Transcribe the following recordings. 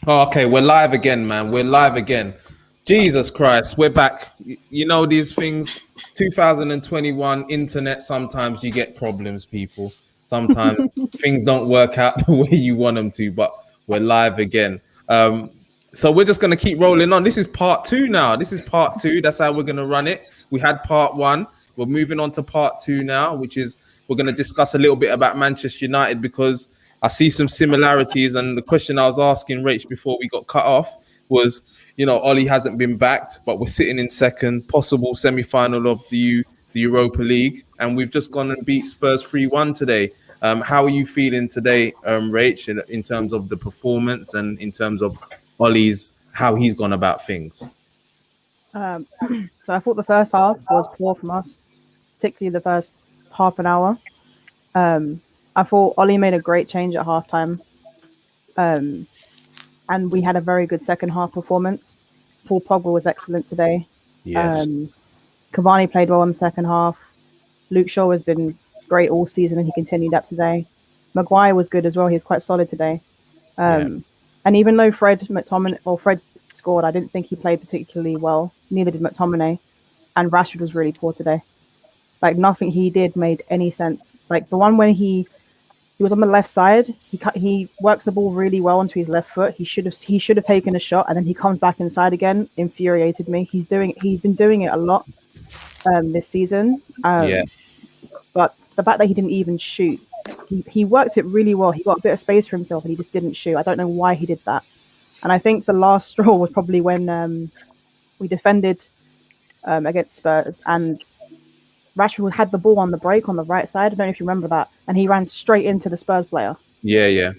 Oh, okay, we're live again, man. We're live again. Jesus Christ, we're back. You know these things. 2021 internet. Sometimes you get problems, people. Sometimes things don't work out the way you want them to. But we're live again. So we're just gonna keep rolling on. This is part two now. This is part two. That's how we're gonna run it. We had part one. We're moving on to part two now, which is we're gonna discuss a little bit about Manchester United because I see some similarities. And the question I was asking Rach before we got cut off was, Ollie hasn't been backed, but we're sitting in second, possible semi-final of the Europa League, and we've just gone and beat Spurs 3-1 today. How are you feeling today, Rach, in terms of the performance and in terms of Ollie's how he's gone about things? So I thought the first half was poor from us, particularly the first half an hour. I thought Ollie made a great change at halftime, and we had a very good second half performance. Paul Pogba was excellent today. Yes. Cavani played well in the second half. Luke Shaw has been great all season, and he continued that today. Maguire was good as well. He was quite solid today. And even though Fred scored, I didn't think he played particularly well. Neither did McTominay. And Rashford was really poor today. Like, nothing he did made any sense. Like, the one when he was on the left side, he works the ball really well onto his left foot. He should have taken a shot, and then he comes back inside again. Infuriated me. He's been doing it a lot this season. But the fact that he didn't even shoot, he worked it really well. He got a bit of space for himself, and he just didn't shoot. I don't know why he did that. And I think the last straw was probably when we defended against Spurs, and Rashford had the ball on the break on the right side. I don't know if you remember that. And he ran straight into the Spurs player. Yeah.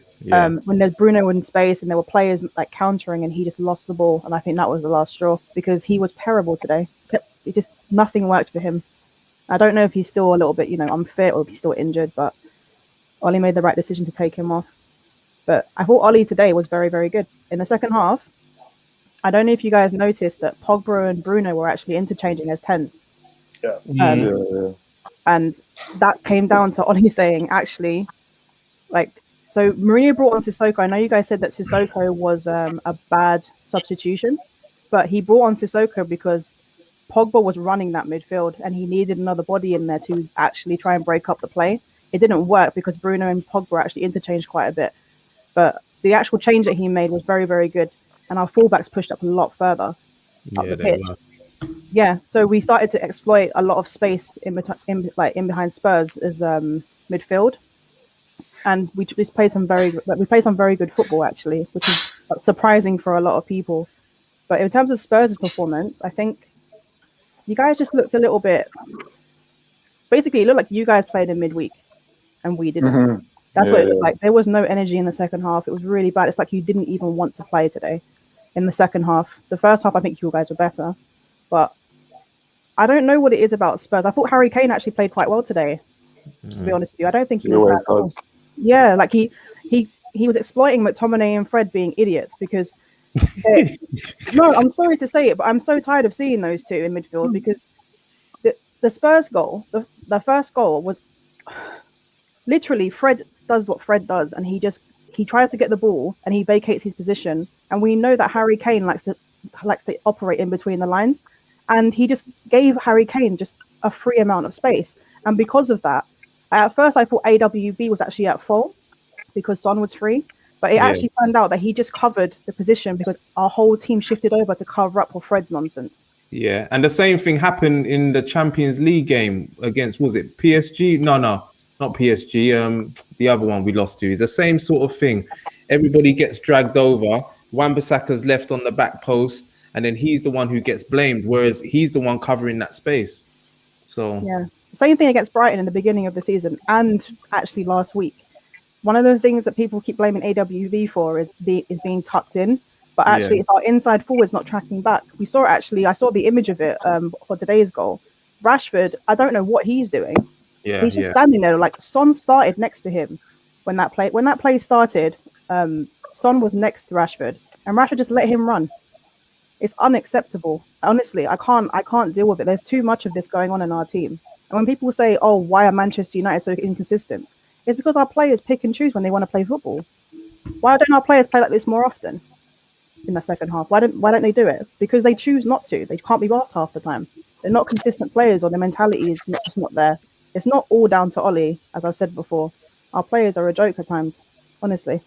When there's Bruno in space and there were players like countering, and he just lost the ball. And I think that was the last straw because he was terrible today. It just nothing worked for him. I don't know if he's still a little bit, unfit or if he's still injured, but Ollie made the right decision to take him off. But I thought Ollie today was very, very good. In the second half, I don't know if you guys noticed that Pogba and Bruno were actually interchanging as 10s. And that came down to Ollie saying, actually, so Mourinho brought on Sissoko. I know you guys said that Sissoko was a bad substitution, but he brought on Sissoko because Pogba was running that midfield and he needed another body in there to actually try and break up the play. It didn't work because Bruno and Pogba actually interchanged quite a bit. But the actual change that he made was very, very good. And our fullbacks pushed up a lot further up the pitch. Yeah, so we started to exploit a lot of space in behind Spurs as midfield, and we played some very good football actually, which is surprising for a lot of people. But in terms of Spurs' performance, I think you guys just looked a little bit. Basically, it looked like you guys played in midweek, and we didn't. Mm-hmm. That's what it looked like. There was no energy in the second half. It was really bad. It's like you didn't even want to play today. In the second half, the first half, I think you guys were better. But I don't know what it is about Spurs. I thought Harry Kane actually played quite well today, to be honest with you. I don't think he was bad. Yeah, like he was exploiting McTominay and Fred being idiots because no, I'm sorry to say it, but I'm so tired of seeing those two in midfield because the Spurs goal, the first goal was literally Fred does what Fred does, and he tries to get the ball and he vacates his position, and we know that Harry Kane likes to operate in between the lines, and he just gave Harry Kane just a free amount of space. And because of that, at first I thought AWB was actually at fault because Son was free, but it actually turned out that he just covered the position because our whole team shifted over to cover up for Fred's nonsense. Yeah, and the same thing happened in the Champions League game against, was it PSG? No, not PSG. The other one we lost to. It's the same sort of thing. Everybody gets dragged over. Wan-Bissaka's left on the back post, and then he's the one who gets blamed, whereas he's the one covering that space. So yeah, same thing against Brighton in the beginning of the season, and actually last week. One of the things that people keep blaming AWV for is being tucked in, but actually it's our inside forwards not tracking back. We saw it actually. I saw the image of it for today's goal. Rashford, I don't know what he's doing. Yeah, he's just standing there. Like Son started next to him when that play started. Son was next to Rashford, and Rashford just let him run. It's unacceptable. Honestly, I can't deal with it. There's too much of this going on in our team. And when people say, "Oh, why are Manchester United so inconsistent?" It's because our players pick and choose when they want to play football. Why don't our players play like this more often? in the second half. Why don't they do it? Because they choose not to. They can't be boss half the time. They're not consistent players, or their mentality is just not there. It's not all down to Ollie, as I've said before. Our players are a joke at times, honestly.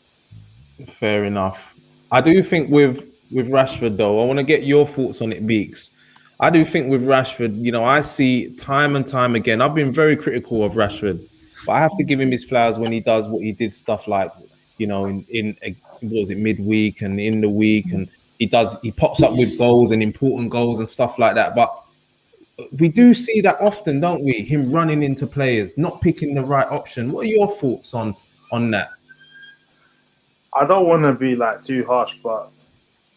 Fair enough. I do think with Rashford though, I want to get your thoughts on it, Beeks. I do think with Rashford, you know, I see time and time again. I've been very critical of Rashford, but I have to give him his flowers when he does what he did, stuff like, you know, in what was it, midweek and in the week, and he pops up with goals and important goals and stuff like that. But we do see that often, don't we? Him running into players, not picking the right option. What are your thoughts on that? I don't want to be like too harsh, but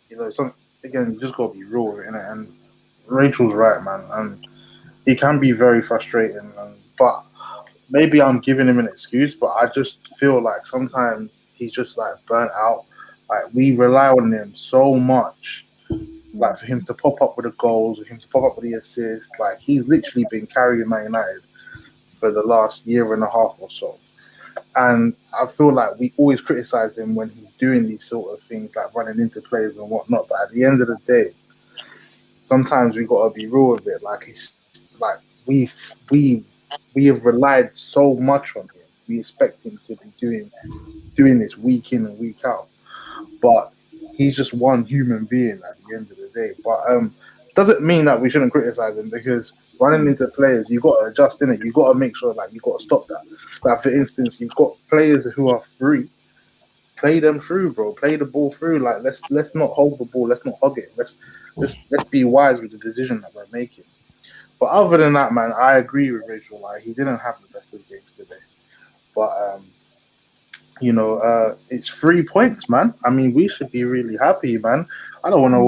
you know, again, you just got to be real with it, innit? And Rachel's right, man, and he can be very frustrating. But maybe I'm giving him an excuse, but I just feel like sometimes he's just like burnt out. Like we rely on him so much, like for him to pop up with the goals, for him to pop up with the assists. Like he's literally been carrying Man United for the last year and a half or so. And I feel like we always criticize him when he's doing these sort of things, like running into players and whatnot. But at the end of the day, sometimes we got to be real with it. Like it's like we have relied so much on him. We expect him to be doing this week in and week out. But he's just one human being at the end of the day. But doesn't mean that we shouldn't criticize him, because running into players, you got to adjust in it. You got to make sure, like, you got to stop that. Like for instance, you've got players who are free. Play them through, bro. Play the ball through. Like let's not hold the ball. Let's not hug it. Let's be wise with the decision that we're making. But other than that, man, I agree with Rachel. Like he didn't have the best of games today. But you know, it's 3 points, man. I mean, we should be really happy, man. I don't know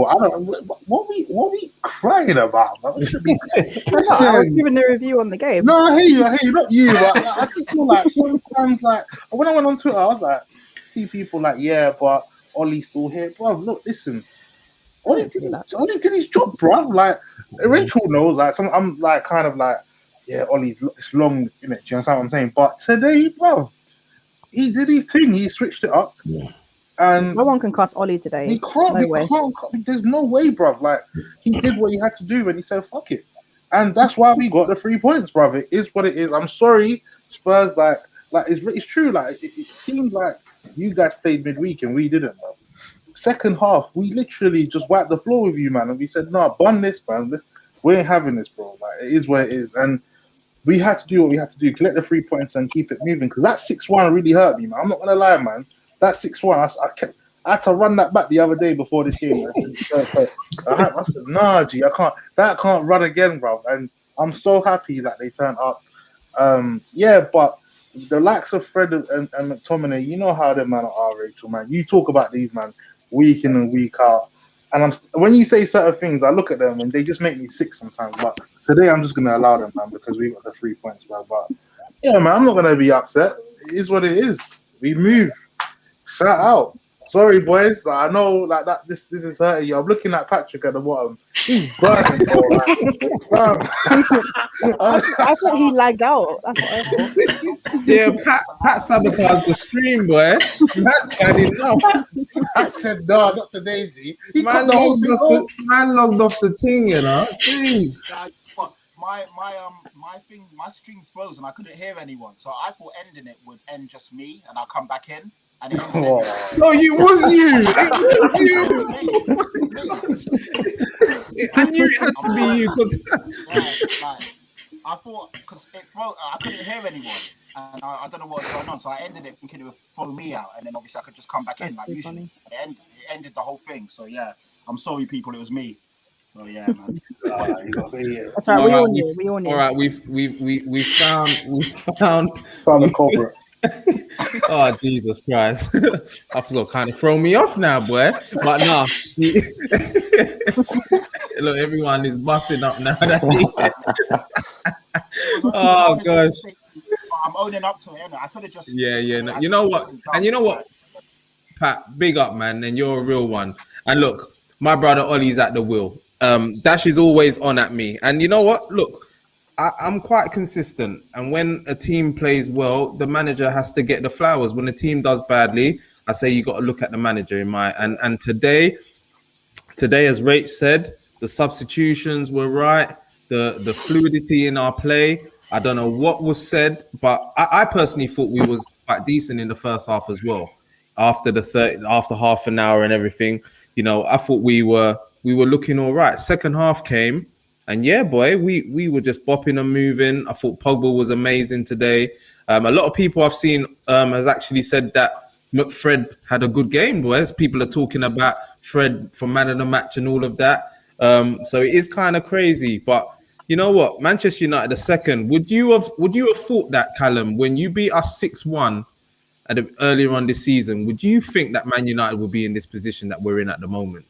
what we crying about, man. We should be. I was giving a review on the game. No, I hear you, not you. But I just feel like sometimes, like when I went on Twitter, I was like, see people like, yeah, but Ollie's still here, bro. Look, listen, Ollie did his job, bro. Like Rachel knows, like I'm like kind of like, yeah, Ollie's it's long, innit? Do you understand what I'm saying? But today, bro, he did his thing. He switched it up. Yeah. And no one can cuss Ollie today. We can't. There's no way, bruv. Like he did what he had to do, and he said, "Fuck it," and that's why we got the 3 points, bruv. It is what it is. I'm sorry, Spurs. Like it's true. Like it seems like you guys played midweek and we didn't, bro. Second half, we literally just wiped the floor with you, man, and we said, "No, bun this, man. We ain't having this, bro. Like it is what it is." And we had to do what we had to do, collect the 3 points and keep it moving. Because that 6-1 really hurt me, man. I'm not gonna lie, man. That 6-1, I had to run that back the other day before this game. I said, nah, G, that can't run again, bro. And I'm so happy that they turned up. Yeah, but the likes of Fred and McTominay, you know how them man are, Rachel, man. You talk about these, man, week in and week out. And when you say certain things, I look at them and they just make me sick sometimes. But today I'm just going to allow them, man, because we got the 3 points, man. But yeah, man, I'm not going to be upset. It is what it is. We move. Shout out. Sorry, boys. I know like that. This is hurting you. I'm looking at Patrick at the bottom. He's burning. I thought he lagged out. That's what I thought. Yeah, Pat sabotaged the stream, boy. That had enough. I said, no, not today, G. Man logged off the thing, you know. Jeez. My stream's frozen. I couldn't hear anyone, so I thought ending it would end just me, and I'll come back in. And it ended no, it was you. It was you. I knew it had to be you because I thought because it froze. I couldn't hear anyone, and I don't know what was going on. So I ended it thinking it would throw me out, and then obviously I could just come back in like usually. It ended the whole thing. So yeah, I'm sorry, people. It was me. So yeah, man. That's right. We all knew. All right, we found the culprit. Oh Jesus Christ! I thought kind of throw me off now, boy. But no, look, everyone is busting up now. Oh gosh! I'm owning up to it. I could have just No, you know what? And you know what, Pat? Big up, man, and you're a real one. And look, my brother Ollie's at the wheel. Dash is always on at me, and you know what? Look. I'm quite consistent, and when a team plays well, the manager has to get the flowers. When a team does badly, I say you got to look at the manager in my and today, today, as Rach said, the substitutions were right. The fluidity in our play. I don't know what was said, but I personally thought we was quite decent in the first half as well. After half an hour and everything, I thought we were looking all right. Second half came, and yeah, boy, we were just bopping and moving. I thought Pogba was amazing today. A lot of people I've seen has actually said that Fred had a good game, boys. People are talking about Fred for man of the match and all of that. So it is kind of crazy, but you know what? Manchester United the second. Would you have thought that, Kallum, when you beat us 6-1 earlier on this season? Would you think that Man United will be in this position that we're in at the moment?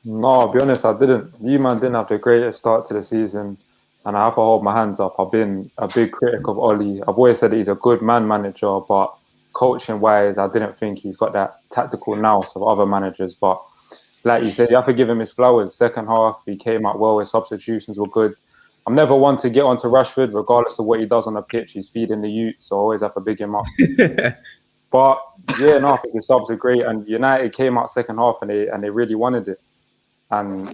No, I'll be honest, I didn't. You man didn't have the greatest start to the season, and I have to hold my hands up. I've been a big critic of Ollie. I've always said that he's a good man manager, but coaching-wise, I didn't think he's got that tactical nous of other managers. But like you said, you have to give him his flowers. Second half, he came out well. His substitutions were good. I'm never one to get onto Rashford, regardless of what he does on the pitch. He's feeding the youth, so I always have to big him up. But yeah, no, I think the subs are great. And United came out second half and they really wanted it. And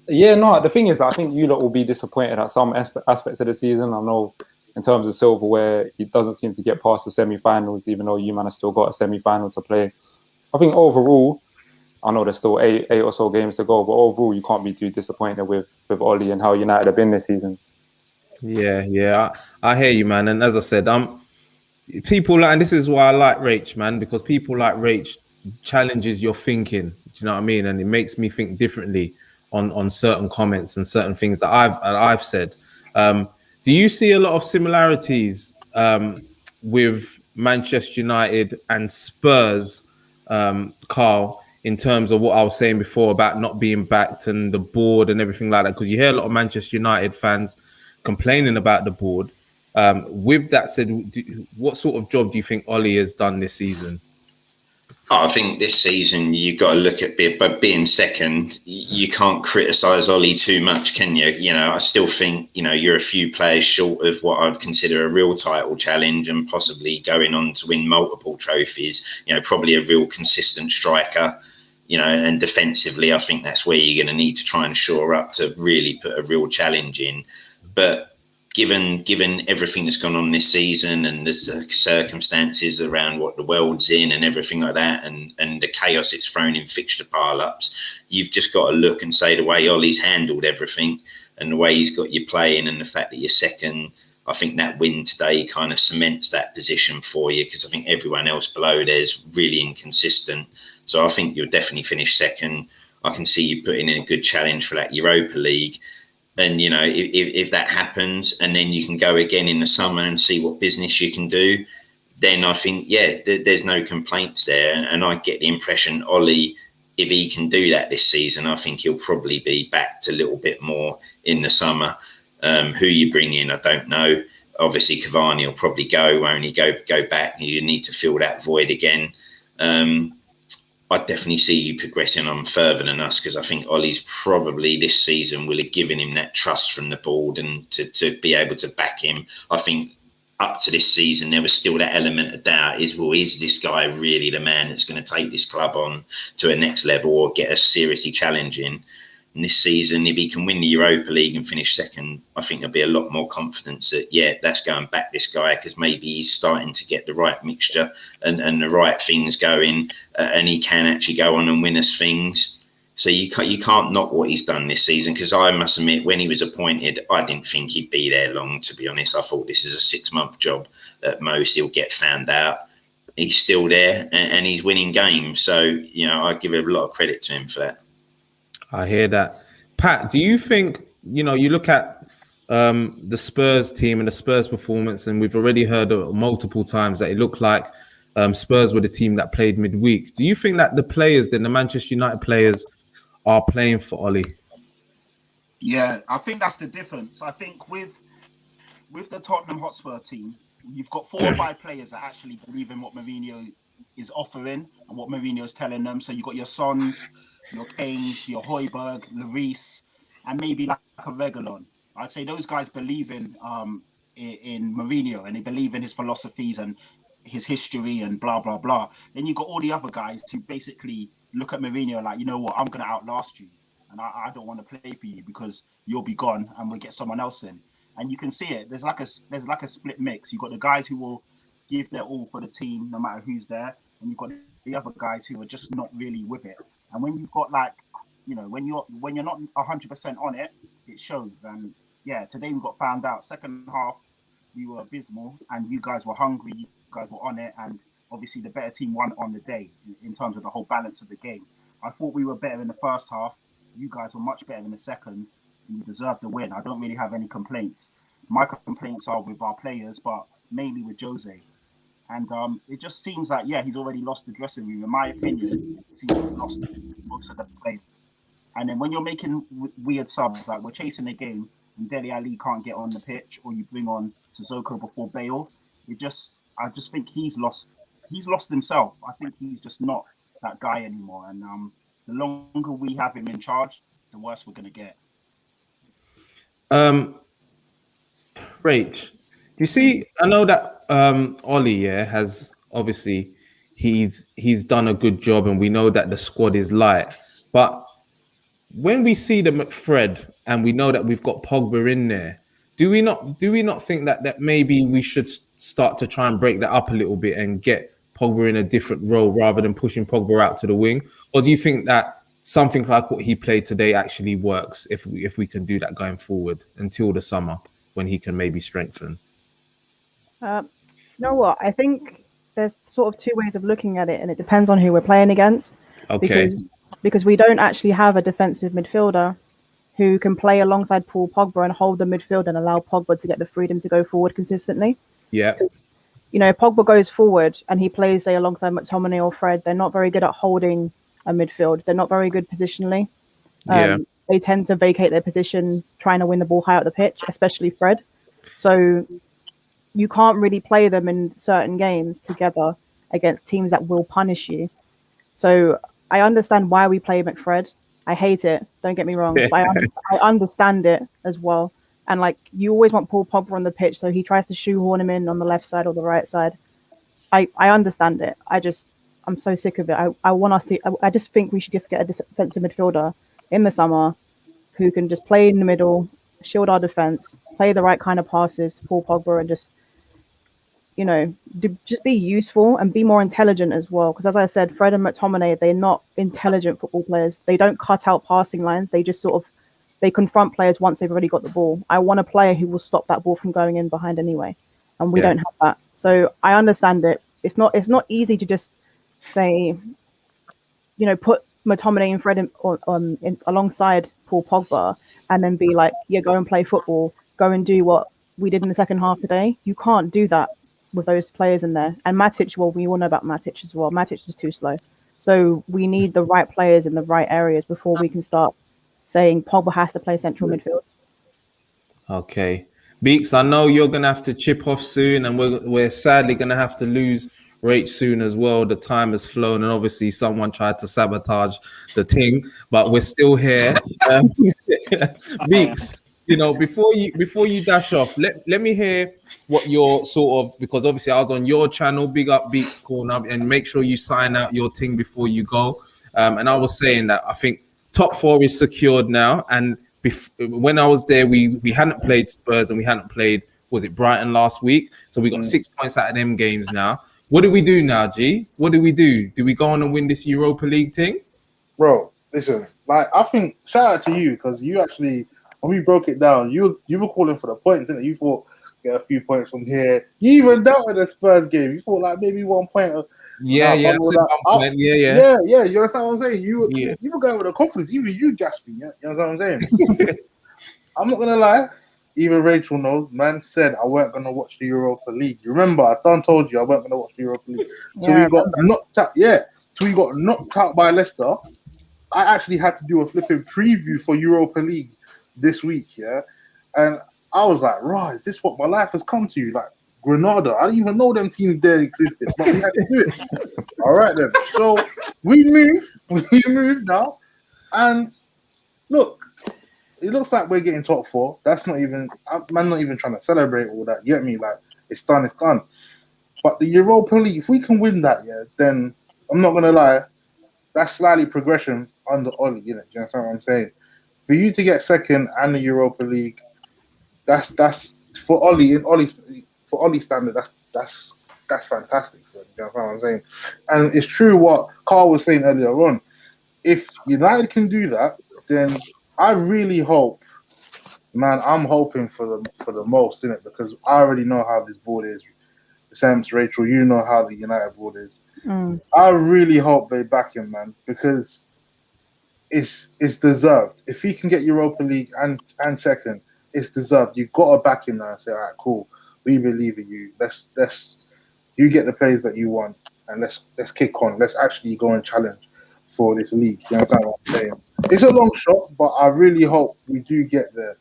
yeah, no, the thing is, I think you lot will be disappointed at some aspects of the season. I know in terms of silverware, he doesn't seem to get past the semi-finals, even though you man have still got a semi-final to play. I think overall, I know there's still eight or so games to go, but overall, you can't be too disappointed with Ollie and how United have been this season. Yeah, I hear you, man. And as I said, people like, and this is why I like Rach, man, because people like Rach challenges your thinking. Do you know what I mean? And it makes me think differently on certain comments and certain things that I've said. Do you see a lot of similarities with Manchester United and Spurs, Karl, in terms of what I was saying before about not being backed and the board and everything like that? Because you hear a lot of Manchester United fans complaining about the board. With that said, what sort of job do you think Ollie has done this season? I think this season you've got to look at being second. You can't criticise Ollie too much, can you? I still think you're a few players short of what I'd consider a real title challenge and possibly going on to win multiple trophies. Probably a real consistent striker. And defensively, I think that's where you're going to need to try and shore up to really put a real challenge in. But given everything that's gone on this season and the circumstances around what the world's in and everything like that, and the chaos it's thrown in fixture pile-ups, you've just got to look and say the way Ollie's handled everything and the way he's got you playing and the fact that you're second, I think that win today kind of cements that position for you, because I think everyone else below there's really inconsistent. So I think you'll definitely finish second. I can see you putting in a good challenge for that Europa League. And, if that happens and then you can go again in the summer and see what business you can do, then I think, there's no complaints there. And I get the impression Ollie, if he can do that this season, I think he'll probably be backed a little bit more in the summer. Who you bring in, I don't know. Obviously, Cavani will probably go, won't he? Go back. You need to fill that void again. I definitely see you progressing on further than us, because I think Ollie's probably this season will have given him that trust from the board and to be able to back him. I think up to this season, there was still that element of doubt is this guy really the man that's going to take this club on to a next level or get us seriously challenging? And this season, if he can win the Europa League and finish second, I think there'll be a lot more confidence that, that's going back this guy, because maybe he's starting to get the right mixture and the right things going, and he can actually go on and win us things. So you can't knock what he's done this season, because I must admit, when he was appointed, I didn't think he'd be there long, to be honest. I thought this is a 6-month job at most. He'll get found out. He's still there and he's winning games. So, I give a lot of credit to him for that. I hear that. Pat, do you think, you look at the Spurs team and the Spurs performance, and we've already heard multiple times that it looked like Spurs were the team that played midweek. Do you think that the Manchester United players are playing for Ollie? Yeah, I think that's the difference. I think with the Tottenham Hotspur team, you've got 4 or 5 players that actually believe in what Mourinho is offering and what Mourinho is telling them. So you've got your Sons, your Kanes, your Højbjerg, Lloris, and maybe like a Reguilon. I'd say those guys believe in Mourinho, and they believe in his philosophies and his history and blah, blah, blah. Then you've got all the other guys who basically look at Mourinho like, you know what, I'm going to outlast you. And I don't want to play for you because you'll be gone and we'll get someone else in. And you can see it. There's like a split mix. You've got the guys who will give their all for the team, no matter who's there. And you've got the other guys who are just not really with it. And when you've got like, you know, when you're not 100% on it, it shows. And yeah, today we got found out. Second half, we were abysmal and you guys were hungry. You guys were on it. And obviously the better team won on the day in terms of the whole balance of the game. I thought we were better in the first half. You guys were much better in the second. You deserved the win. I don't really have any complaints. My complaints are with our players, but mainly with Jose. And it just seems like, yeah, he's already lost the dressing room. In my opinion, it seems he's lost most of the players. And then when you're making weird subs, like we're chasing the game and Dele Alli can't get on the pitch, or you bring on Sissoko before Bale, I just think he's lost himself. I think he's just not that guy anymore. And the longer we have him in charge, the worse we're going to get. Rach, you see, I know that Ollie has obviously he's done a good job, and we know that the squad is light. But when we see the McFred and we know that we've got Pogba in there, do we not think that maybe we should start to try and break that up a little bit and get Pogba in a different role rather than pushing Pogba out to the wing? Or do you think that something like what he played today actually works if we can do that going forward until the summer when he can maybe strengthen? You know what? I think there's sort of two ways of looking at it, and it depends on who we're playing against. Okay. Because we don't actually have a defensive midfielder who can play alongside Paul Pogba and hold the midfield and allow Pogba to get the freedom to go forward consistently. Yeah. You know, if Pogba goes forward and he plays, say, alongside McTominay or Fred, they're not very good at holding a midfield. They're not very good positionally. They tend to vacate their position trying to win the ball high up the pitch, especially Fred. So you can't really play them in certain games together against teams that will punish you. So I understand why we play McFred. I hate it. Don't get me wrong. But I understand it as well. And like, you always want Paul Pogba on the pitch, so he tries to shoehorn him in on the left side or the right side. I understand it. I'm so sick of it. I just think we should just get a defensive midfielder in the summer who can just play in the middle, shield our defense, play the right kind of passes, Paul Pogba, and just, you know, just be useful and be more intelligent as well. Because as I said, Fred and McTominay, they're not intelligent football players. They don't cut out passing lines. They just they confront players once they've already got the ball. I want a player who will stop that ball from going in behind anyway. And we don't have that. So I understand it. It's not easy to just say, you know, put McTominay and Fred in alongside Paul Pogba and then be like, yeah, go and play football, go and do what we did in the second half today. You can't do that with those players in there. And Matic, well, we all know about Matic as well. Matic is too slow. So we need the right players in the right areas before we can start saying Pogba has to play central midfield. Okay. Beeks, I know you're going to have to chip off soon, and we're sadly going to have to lose Rach soon as well. The time has flown, and obviously someone tried to sabotage the thing, but we're still here. Beeks, you know, before you dash off, let me hear what your sort of, because obviously I was on your channel, big up Beeks Corner, and make sure you sign out your thing before you go. And I was saying that I think top 4 is secured now, and when I was there, we hadn't played Spurs and we hadn't played, was it Brighton last week? So we got 6 points out of them games now. What do we do now, G? What do we do? Do we go on and win this Europa League thing? Bro, listen, like, I think, shout out to you, because you actually, when we broke it down, you were calling for the points, didn't you? You thought, get a few points from here. You even doubted the Spurs game. You thought, like, maybe 1 point. Yeah. You understand what I'm saying? You were going with a confidence. Even you gasping. You understand what I'm saying? I'm not gonna lie. Even Rachel knows. Man said I weren't gonna watch the Europa League. You remember? I done told you I weren't gonna watch the Europa League. So we got knocked out. Yeah. So we got knocked out by Leicester. I actually had to do a flipping preview for Europa League this week. Yeah, and I was like, "Right, is this what my life has come to?" Like, Granada. I didn't even know them teams there existed, but we had to do it. All right then. So we moved now, and look, it looks like we're getting top 4. That's not even, man, not even trying to celebrate all that. You get me? Like, it's done. But the Europa League, if we can win that, yeah, then I'm not gonna lie, that's slightly progression under Ollie, you know. Do you understand what I'm saying? For you to get second and the Europa League, that's for Ollie for Ollie's standard. That's fantastic for him. Do you understand what I'm saying? And it's true what Karl was saying earlier on. If United can do that, then I really hope, man. I'm hoping for the most in it because I already know how this board is. Sam's, Rachel, you know how the United board is. I really hope they back him, man, because it's deserved. If he can get Europa League and second, it's deserved. You've got to back him now and say, all right, cool, we believe in you. Let's you get the players that you want, and let's kick on. Let's actually go and challenge for this league. You understand what I'm saying? It's a long shot, but I really hope we do get there.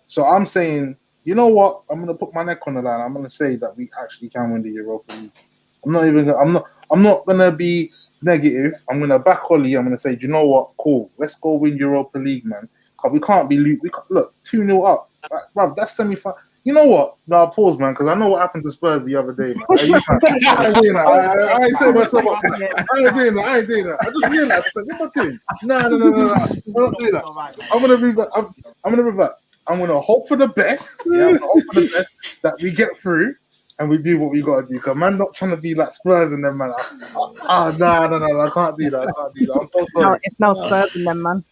So I'm saying, you know what? I'm gonna put my neck on the line. I'm gonna say that we actually can win the Europa League. I'm not gonna be negative. I'm gonna back Ollie. I'm gonna say, do you know what? Cool. Let's go win Europa League, man. We can't be look 2-0 up, bruv. That's semi-final. You know what? No, pause, man, because I know what happened to Spurs the other day, man. I ain't doing that. I ain't saying myself up. I ain't doing that. I just realized, what am I doing? No. I'm not doing that. I'm gonna revert. I'm gonna revert. I'm gonna hope for the best. Yeah, I'm gonna hope for the best that we get through and we do what we gotta do. Cause man, not trying to be like Spurs and them, man. No, I can't do that. I'm so sorry. It's now Spurs and them, man.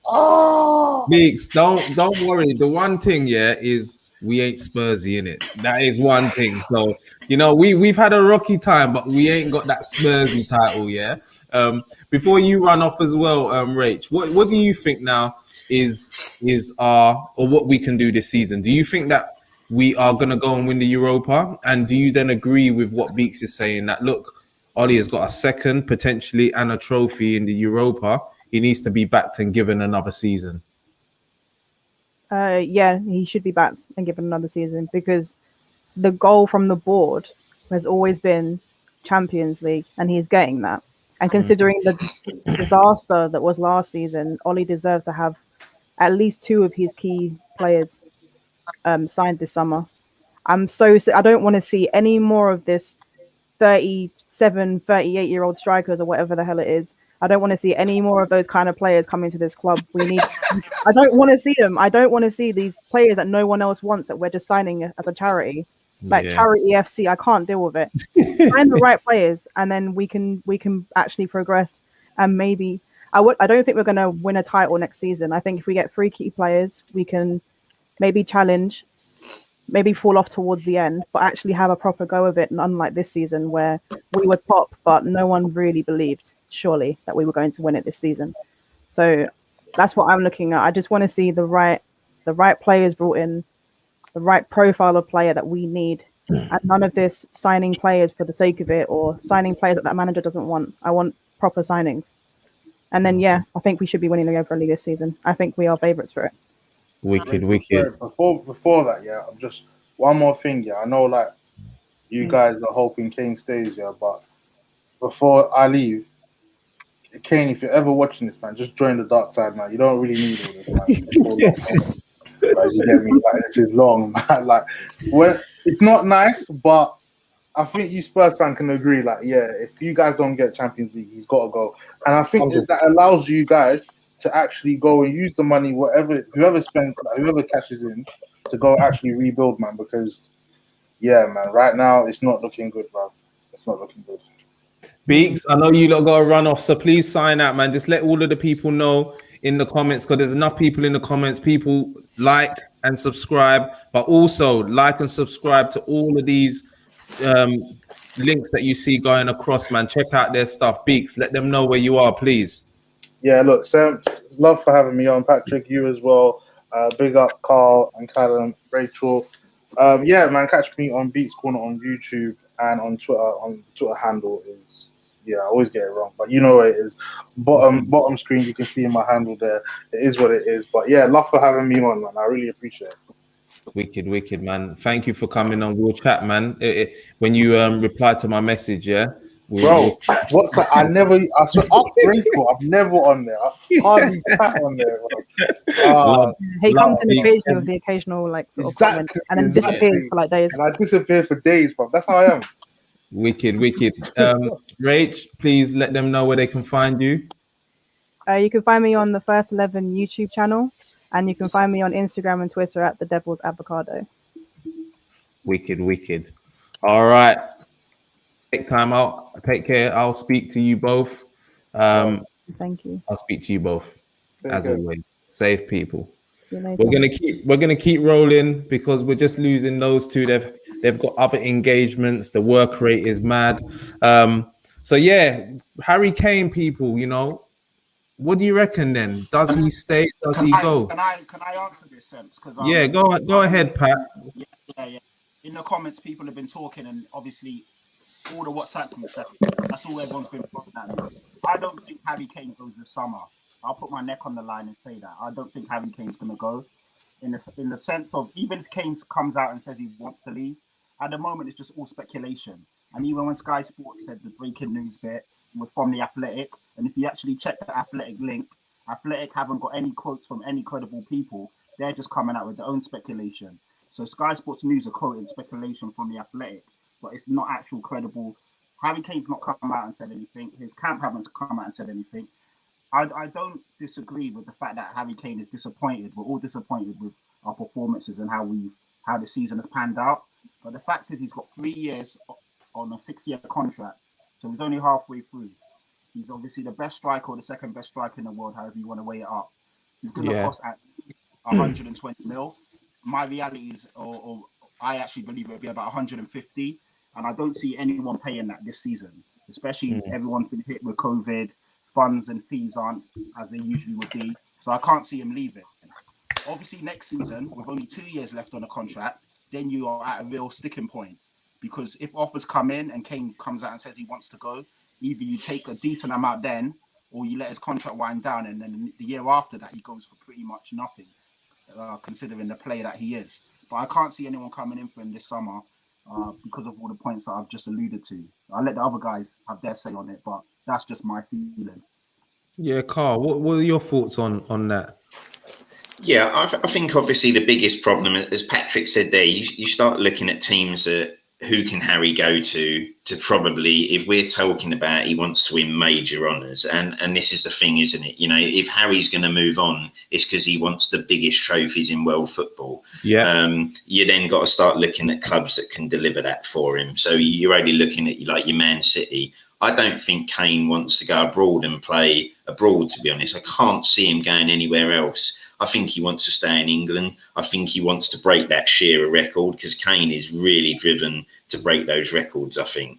Beeks, don't worry. The one thing, is we ain't Spursy in it. That is one thing. So we've had a rocky time, but we ain't got that Spursy title. Yeah. Before you run off as well, Rach, what do you think now is or what we can do this season? Do you think that we are gonna go and win the Europa? And do you then agree with what Beeks is saying that look, Ollie has got a second potentially and a trophy in the Europa? He needs to be backed and given another season. Yeah, he should be backed and given another season because the goal from the board has always been Champions League, and he's getting that. And considering the disaster that was last season, Ollie deserves to have at least 2 of his key players signed this summer. I don't want to see any more of this 37, 38-year-old strikers or whatever the hell it is. I don't want to see any more of those kind of players coming to this club. I don't want to see them. I don't want to see these players that no one else wants that we're just signing as a charity. Like charity FC, I can't deal with it. Find the right players, and then we can actually progress. And maybe I don't think we're going to win a title next season. I think if we get 3 key players, we can maybe challenge, maybe fall off towards the end, but actually have a proper go of it. And unlike this season where we were top, but no one really believed, surely, that we were going to win it this season. So that's what I'm looking at. I just want to see the right players brought in, the right profile of player that we need, and none of this signing players for the sake of it or signing players that manager doesn't want. I want proper signings. And then, I think we should be winning the Europa League this season. I think we are favourites for it. Wicked. Before that, I'm just one more thing. I know like you guys are hoping Kane stays, but before I leave, Kane, if you're ever watching this, man, just join the dark side, man. You don't really need all this, man. Like, you get me? Like, this is long, man. Like, it's not nice, but I think you Spurs fan can agree. Like, if you guys don't get Champions League, he's got to go. And I think that allows you guys to actually go and use the money, whoever spends, whoever cashes in, to go actually rebuild, man. Because, man, right now it's not looking good, bro. It's not looking good. Beeks, I know you lot got to run off, so please sign out, man. Just let all of the people know in the comments, because there's enough people in the comments. People like and subscribe, but also like and subscribe to all of these links that you see going across, man. Check out their stuff. Beeks, let them know where you are, please. Yeah, look, Sam, love for having me on. Patrick, you as well. Big up Karl and Kallum, Rachel. Man, catch me on Beeks Corner on YouTube and on Twitter. On the Twitter handle is, I always get it wrong, but you know what it is. Bottom screen, you can see my handle there. It is what it is. But love for having me on, man. I really appreciate it. Wicked, man. Thank you for coming on. We'll chat, man. When you reply to my message, Bro, what's that? I swear, Rachel, I'm never on there. I hardly chat on there, bro. He comes in occasion with the occasional, like, sort of comment, and then disappears for like days. And I disappear for days, bro. That's how I am. Wicked. Rach, please let them know where they can find you. You can find me on the First 11 YouTube channel, and you can find me on Instagram and Twitter at the Devil's Avocado. Wicked. All right. Take time out. Take care. I'll speak to you both. Thank you. I'll speak to you both as care. always. Safe people. See you later. We're gonna keep rolling because we're just losing those two. They've got other engagements. The work rate is mad. So yeah, Harry Kane, people. You know, what do you reckon? Then does he stay? Does he go? Can I answer this, Sense? Because Yeah, go ahead, Pat. Yeah. In the comments, people have been talking, and obviously, all the WhatsApp groups. That's all everyone's been talking at me. I don't think Harry Kane goes this summer. I'll put my neck on the line and say that. I don't think Harry Kane's going to go. In the sense of, even if Kane comes out and says he wants to leave, at the moment it's just all speculation. And even when Sky Sports said the breaking news bit was from The Athletic, and if you actually check the Athletic link, Athletic haven't got any quotes from any credible people. They're just coming out with their own speculation. So Sky Sports News are quoting speculation from The Athletic, but it's not actual credible. Harry Kane's not come out and said anything. His camp haven't come out and said anything. I don't disagree with the fact that Harry Kane is disappointed. We're all disappointed with our performances and how the season has panned out. But the fact is, he's got 3 years on a 6-year contract, so he's only halfway through. He's obviously the best striker or the second best striker in the world, however you want to weigh it up. He's going to cost at least 120 mil. My reality is, or I actually believe it would be about 150, and I don't see anyone paying that this season, especially everyone's been hit with COVID. Funds and fees aren't as they usually would be, so I can't see him leaving. Obviously, next season, with only 2 years left on the contract, then you are at a real sticking point, because if offers come in and Kane comes out and says he wants to go, either you take a decent amount then, or you let his contract wind down, and then the year after that he goes for pretty much nothing, considering the player that he is. But I can't see anyone coming in for him this summer because of all the points that I've just alluded to. I'll let the other guys have their say on it, but that's just my feeling. Yeah, Karl, what are your thoughts on that? Yeah, I think obviously the biggest problem, as Patrick said there, you start looking at teams that who can Harry go to probably, if we're talking about he wants to win major honours, and this is the thing, isn't it? You know, if Harry's going to move on, it's because he wants the biggest trophies in world football. Yeah. You then got to start looking at clubs that can deliver that for him. So you're only looking at like your Man City. I don't think Kane wants to go abroad and play abroad, to be honest. I can't see him going anywhere else. I think he wants to stay in England. I think he wants to break that Shearer record, because Kane is really driven to break those records, I think.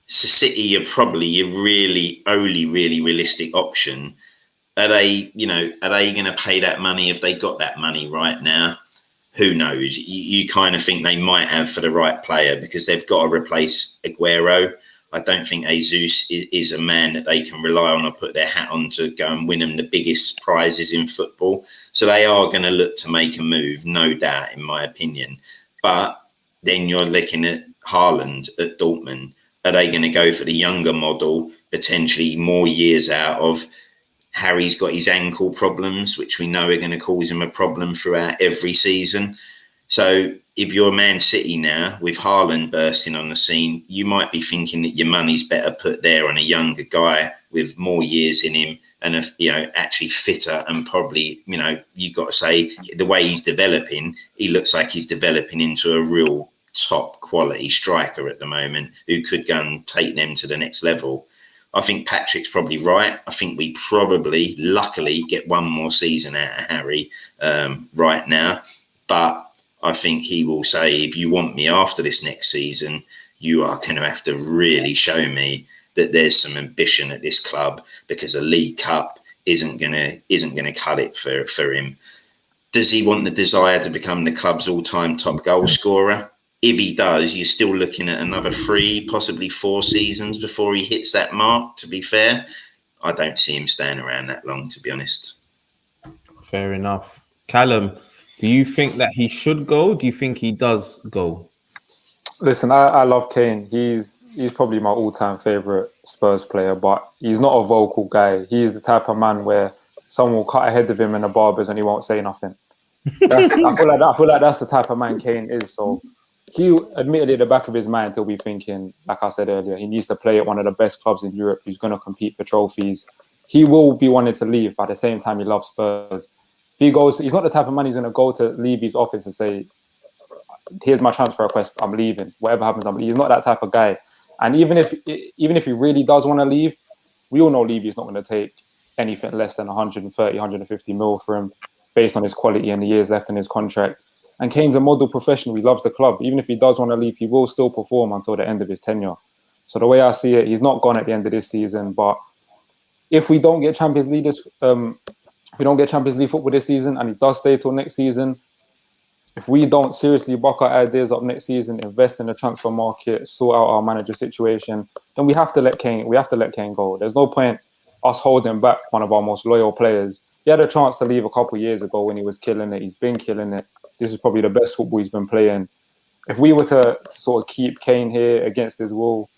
So City are probably your really only really realistic option. Are they going to pay that money if they got that money right now? Who knows? You kind of think they might have for the right player, because they've got to replace Aguero. I don't think Jesus is a man that they can rely on or put their hat on to go and win them the biggest prizes in football. So they are going to look to make a move, no doubt, in my opinion. But then you're looking at Haaland at Dortmund. Are they going to go for the younger model, potentially more years out of Harry's got his ankle problems, which we know are going to cause him a problem throughout every season. So if you're Man City now with Haaland bursting on the scene, you might be thinking that your money's better put there on a younger guy with more years in him and actually fitter, and probably, you got to say, the way he's developing, he looks like he's developing into a real top quality striker at the moment who could go and take them to the next level. I think Patrick's probably right. I think we probably, luckily, get one more season out of Harry right now. But I think he will say, if you want me after this next season, you are going to have to really show me that there's some ambition at this club, because a League Cup isn't going to cut it for him. Does he want the desire to become the club's all-time top goal scorer? If he does, you're still looking at another 3, possibly 4 seasons before he hits that mark, to be fair. I don't see him staying around that long, to be honest. Fair enough. Kallum, do you think that he should go? Do you think he does go? Listen, I love Kane. He's probably my all-time favourite Spurs player, but he's not a vocal guy. He's the type of man where someone will cut ahead of him in the barbers and he won't say nothing. I feel like that's the type of man Kane is. So he admitted at the back of his mind he'll be thinking, like I said earlier, he needs to play at one of the best clubs in Europe who's going to compete for trophies. He will be wanting to leave, but at the same time, he loves Spurs. If he goes, he's not the type of man who's going to go to Levy's office and say, here's my transfer request, I'm leaving. Whatever happens, I'm leaving. He's not that type of guy. And even if he really does want to leave, we all know Levy's not going to take anything less than 130, 150 mil for him based on his quality and the years left in his contract. And Kane's a model professional. He loves the club. Even if he does want to leave, he will still perform until the end of his tenure. So the way I see it, he's not gone at the end of this season. But if we don't get Champions League football this season, and he does stay till next season, if we don't seriously buck our ideas up next season, invest in the transfer market, sort out our manager situation, then we have to let Kane go. There's no point us holding back one of our most loyal players. He had a chance to leave a couple of years ago when he was killing it. He's been killing it. This is probably the best football he's been playing. If we were to sort of keep Kane here against his will,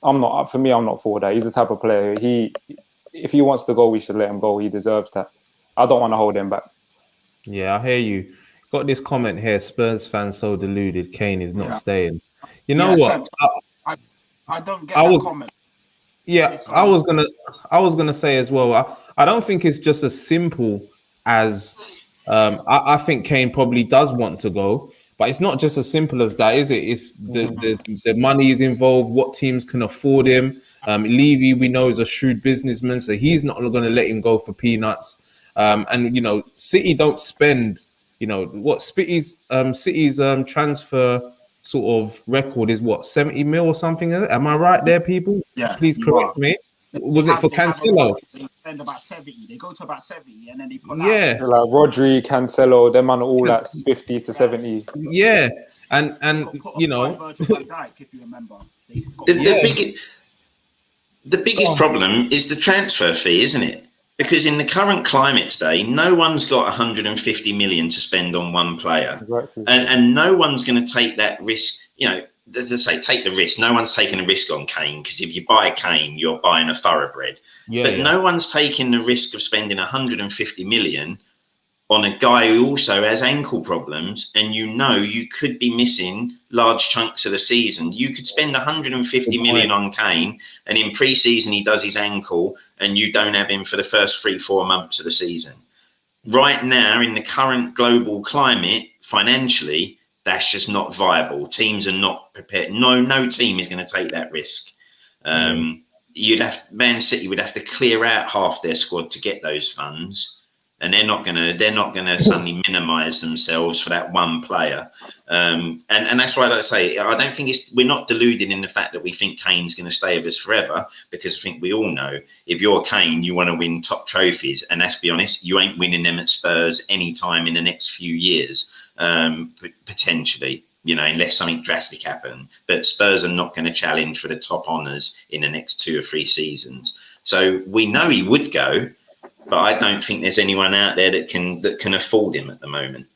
I'm not for that. He's the type of player. If he wants to go, we should let him go. He deserves that. I don't want to hold him back. Yeah, I hear you. Got this comment here. Spurs fans so deluded. Kane is not staying. You know what? I don't get that comment. Yeah, I was gonna say as well. I don't think it's just as simple as I think Kane probably does want to go, but it's not just as simple as that, is it? It's the money is involved. What teams can afford him? Levy, we know, is a shrewd businessman, so he's not going to let him go for peanuts. And you know, City don't spend. You know what? City's transfer sort of record is what, 70 mil or something? Am I right there, people? Yeah. Please correct me. Was it for Cancelo? They spend about 70. They go to about 70, and then they put out. Like Rodri, Cancelo, them man all at 50 to 70. Yeah, and you know, Virgil van Dijk, if you remember. The biggest problem is the transfer fee, isn't it? Because in the current climate today, no one's got 150 million to spend on one player. Exactly. And no one's going to take that risk. You know, they say take the risk. No one's taking a risk on Kane, because if you buy Kane, you're buying a thoroughbred. No one's taking the risk of spending 150 million on a guy who also has ankle problems, and you know you could be missing large chunks of the season. You could spend 150 million on Kane, and in pre-season he does his ankle, and you don't have him for the first 3-4 months of the season. Right now, in the current global climate, financially, that's just not viable. Teams are not prepared. No team is going to take that risk. Man City would have to clear out half their squad to get those funds. And they're not gonna suddenly minimise themselves for that one player, and that's why I say I don't think we're not deluded in the fact that we think Kane's going to stay with us forever, because I think we all know if you're Kane, you want to win top trophies, and let's be honest, you ain't winning them at Spurs anytime in the next few years, potentially. You know, unless something drastic happened, but Spurs are not going to challenge for the top honours in the next 2 or 3 seasons. So we know he would go. But I don't think there's anyone out there that can afford him at the moment.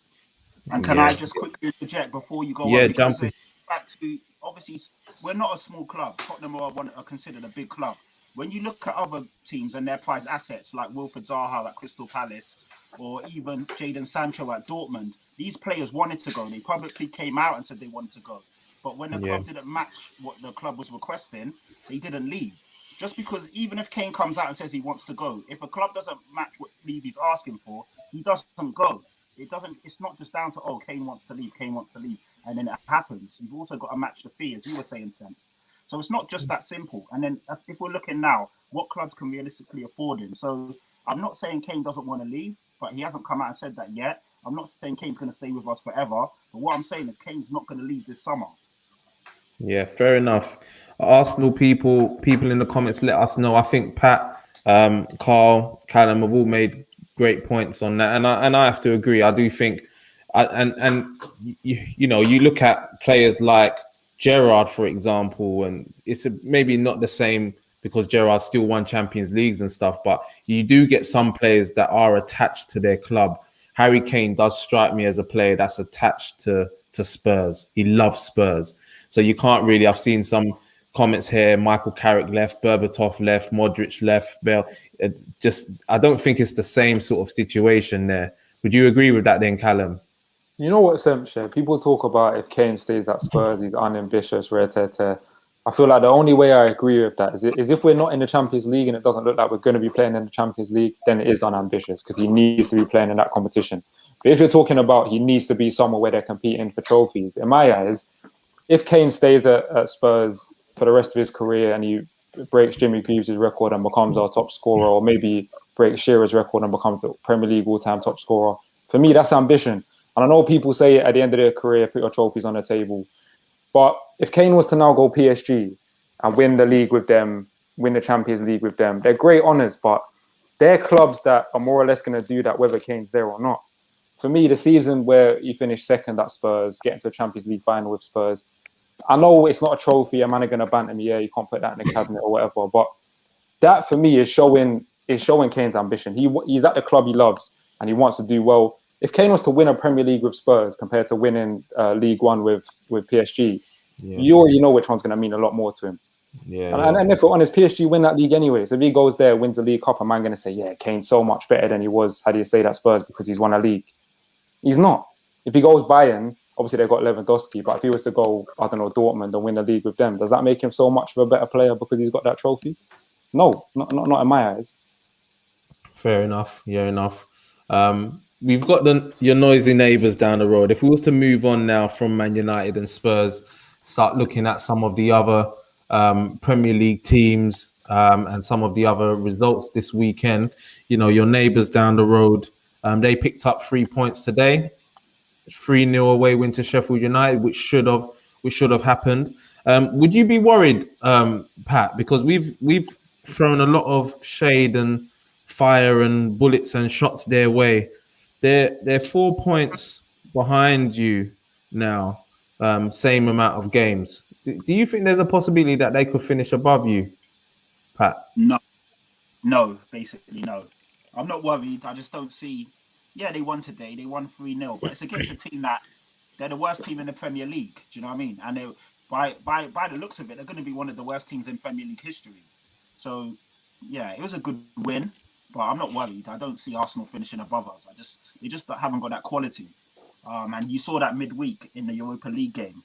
And can I just quickly interject before you go on? Yeah, jump in. Back to, obviously, we're not a small club. Tottenham are considered a big club. When you look at other teams and their prize assets, like Wilfried Zaha at Crystal Palace, or even Jadon Sancho at Dortmund, these players wanted to go. They publicly came out and said they wanted to go. But when the club didn't match what the club was requesting, they didn't leave. Just because even if Kane comes out and says he wants to go, if a club doesn't match what Levy's asking for, he doesn't go. It's not just down to, Kane wants to leave, and then it happens. You've also got to match the fee, as you were saying, Sense. So it's not just that simple. And then if we're looking now, what clubs can realistically afford him? So I'm not saying Kane doesn't want to leave, but he hasn't come out and said that yet. I'm not saying Kane's going to stay with us forever, but what I'm saying is Kane's not going to leave this summer. Yeah, fair enough. Arsenal people in the comments, let us know. I think Pat, Karl, Kallum have all made great points on that, and I have to agree. I do think, you know, you look at players like Gerrard, for example, and it's maybe not the same because Gerrard still won Champions Leagues and stuff, but you do get some players that are attached to their club. Harry Kane does strike me as a player that's attached to Spurs. He loves Spurs. So you can't really, I've seen some comments here, Michael Carrick left, Berbatov left, Modric left, Bale. I don't think it's the same sort of situation there. Would you agree with that then, Kallum? You know what, Semche? People talk about if Kane stays at Spurs, he's unambitious, rare. I feel like the only way I agree with that is if we're not in the Champions League and it doesn't look like we're going to be playing in the Champions League, then it is unambitious because he needs to be playing in that competition. But if you're talking about he needs to be somewhere where they're competing for trophies, in my eyes, if Kane stays at Spurs for the rest of his career and he breaks Jimmy Greaves' record and becomes our top scorer, or maybe breaks Shearer's record and becomes the Premier League all-time top scorer, for me, that's ambition. And I know people say at the end of their career, put your trophies on the table. But if Kane was to now go PSG and win the league with them, win the Champions League with them, they're great honours, but they're clubs that are more or less going to do that whether Kane's there or not. For me, the season where he finished second at Spurs, getting to a Champions League final with Spurs, I know it's not a trophy, a man are going to banter me, yeah, you can't put that in the cabinet or whatever, but that for me is showing Kane's ambition. He's at the club he loves and he wants to do well. If Kane was to win a Premier League with Spurs compared to winning League One with PSG, you already know which one's going to mean a lot more to him. And if we're honest, PSG win that league anyway. So if he goes there, wins the League Cup, a man going to say, yeah, Kane's so much better than he was had he stayed at Spurs because he's won a league. He's not. If he goes Bayern, obviously they've got Lewandowski, but if he was to go, I don't know, Dortmund and win the league with them, does that make him so much of a better player because he's got that trophy? No, not in my eyes. Fair enough. Yeah, enough. We've got your noisy neighbours down the road. If we was to move on now from Man United and Spurs, start looking at some of the other Premier League teams and some of the other results this weekend. You know, your neighbours down the road, they picked up 3 points today. 3-0 away win to Sheffield United, which should have happened. Would you be worried, Pat? Because we've thrown a lot of shade and fire and bullets and shots their way. They're 4 points behind you now, same amount of games. Do you think there's a possibility that they could finish above you, Pat? No, basically no. I'm not worried. I just don't see. Yeah, they won today. They won 3-0, but it's against a team that they're the worst team in the Premier League. Do you know what I mean? And they, by the looks of it, they're going to be one of the worst teams in Premier League history. So yeah, it was a good win. But I'm not worried. I don't see Arsenal finishing above us. They just haven't got that quality. And you saw that midweek in the Europa League game,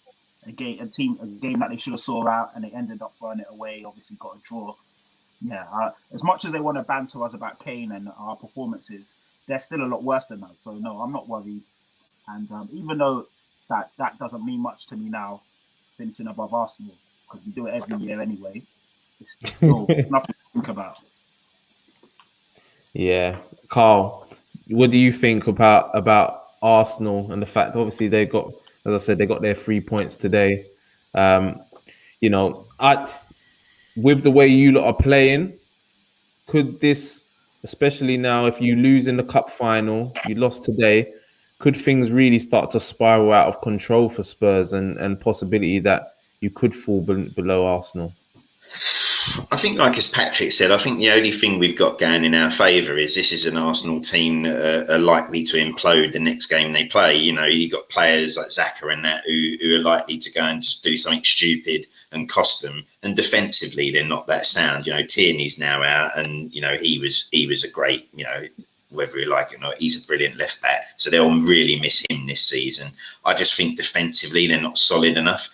a game that they should have saw out, and they ended up throwing it away. Obviously, got a draw. Yeah. As much as they want to banter us about Kane and our performances, they're still a lot worse than us. So no, I'm not worried. And even though that doesn't mean much to me now, finishing above Arsenal, because we do it every year anyway, it's still nothing to think about. Yeah, Karl, what do you think about Arsenal and the fact, obviously, they got, as I said, they got their 3 points today. You know, with the way you lot are playing, could this, especially now if you lose in the cup final, you lost today, could things really start to spiral out of control for Spurs and possibility that you could fall below Arsenal? I think, like as Patrick said, I think the only thing we've got going in our favour is this is an Arsenal team that are likely to implode the next game they play. You know, you've got players like Xhaka and that who are likely to go and just do something stupid and cost them. And defensively, they're not that sound. You know, Tierney's now out, and you know he was a great, you know, whether you like it or not, he's a brilliant left back. So they'll really miss him this season. I just think defensively they're not solid enough.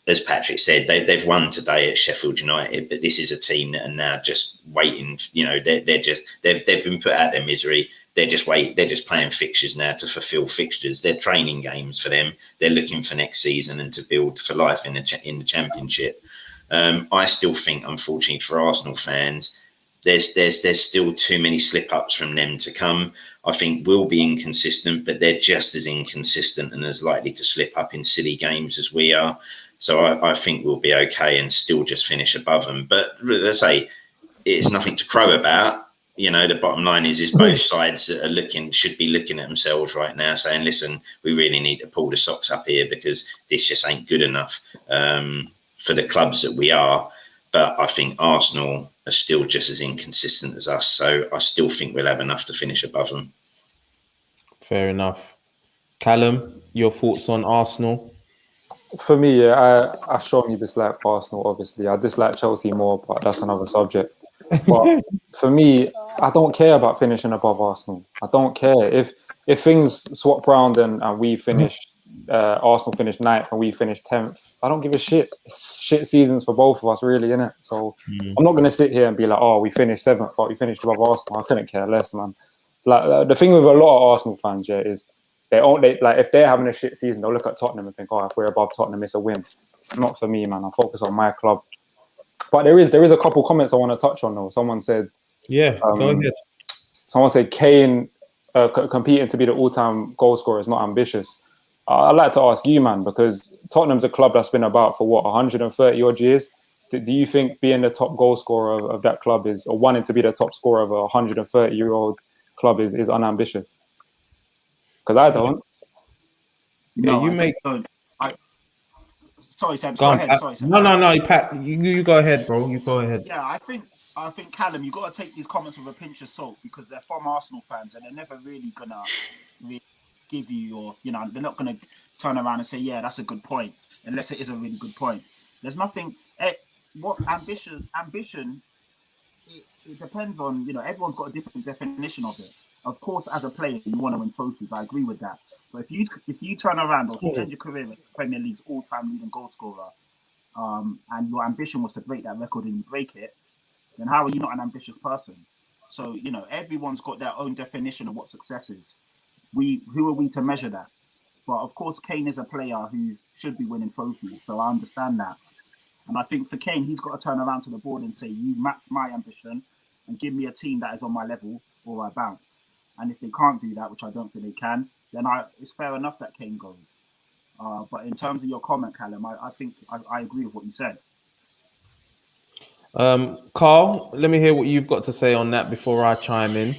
As Patrick said, they've won today at Sheffield United, but this is a team that are now just waiting. You know, they've been put out their misery. They're just playing fixtures now to fulfil fixtures. They're training games for them. They're looking for next season and to build for life in the Championship. I still think, unfortunately for Arsenal fans, there's still too many slip-ups from them to come. I think we'll be inconsistent, but they're just as inconsistent and as likely to slip up in silly games as we are. So I think we'll be okay and still just finish above them. But let's say it's nothing to crow about. You know, the bottom line is both sides that are should be looking at themselves right now, saying, "Listen, we really need to pull the socks up here because this just ain't good enough for the clubs that we are." But I think Arsenal are still just as inconsistent as us, so I still think we'll have enough to finish above them. Fair enough. Kallum, your thoughts on Arsenal? For me, yeah, I strongly dislike Arsenal, obviously. I dislike Chelsea more, but that's another subject. But for me, I don't care about finishing above Arsenal. I don't care if things swap round and we finish. Arsenal finished 9th and we finished 10th. I don't give a shit. It's shit seasons for both of us, really, innit? So I'm not going to sit here and be like, oh, we finished 7th, but we finished above Arsenal. I couldn't care less, man. Like the thing with a lot of Arsenal fans, yeah, is they like if they're having a shit season, they'll look at Tottenham and think, oh, if we're above Tottenham, it's a win. Not for me, man. I focus on my club. But there is a couple comments I want to touch on though. Someone said, yeah, go ahead. Someone said Kane competing to be the all-time goal scorer is not ambitious. I'd like to ask you, man, because Tottenham's a club that's been about for 130 odd years. Do you think being the top goal scorer of that club or wanting to be the top scorer of a 130-year-old club is unambitious? Because I don't. Yeah, no, you make. Sorry, Sam. Go ahead. Sorry, Sam. No, Pat. You go ahead, bro. You go ahead. Yeah, I think Kallum, you got to take these comments with a pinch of salt because they're from Arsenal fans and they're never really gonna give you they're not gonna turn around and say, yeah, that's a good point, unless it is a really good point. There's nothing. What ambition? It depends on everyone's got a different definition of it. Of course, as a player, you want to win trophies. I agree with that. But if you turn around or if you end your career as Premier League's all-time leading goal scorer, and your ambition was to break that record and you break it, then how are you not an ambitious person? So everyone's got their own definition of what success is. Who are we to measure that? But of course, Kane is a player who should be winning trophies, so I understand that. And I think for Kane, he's got to turn around to the board and say, you match my ambition and give me a team that is on my level or I bounce. And if they can't do that, which I don't think they can, then it's fair enough that Kane goes. But in terms of your comment, Kallum, I think I agree with what you said. Karl, let me hear what you've got to say on that before I chime in.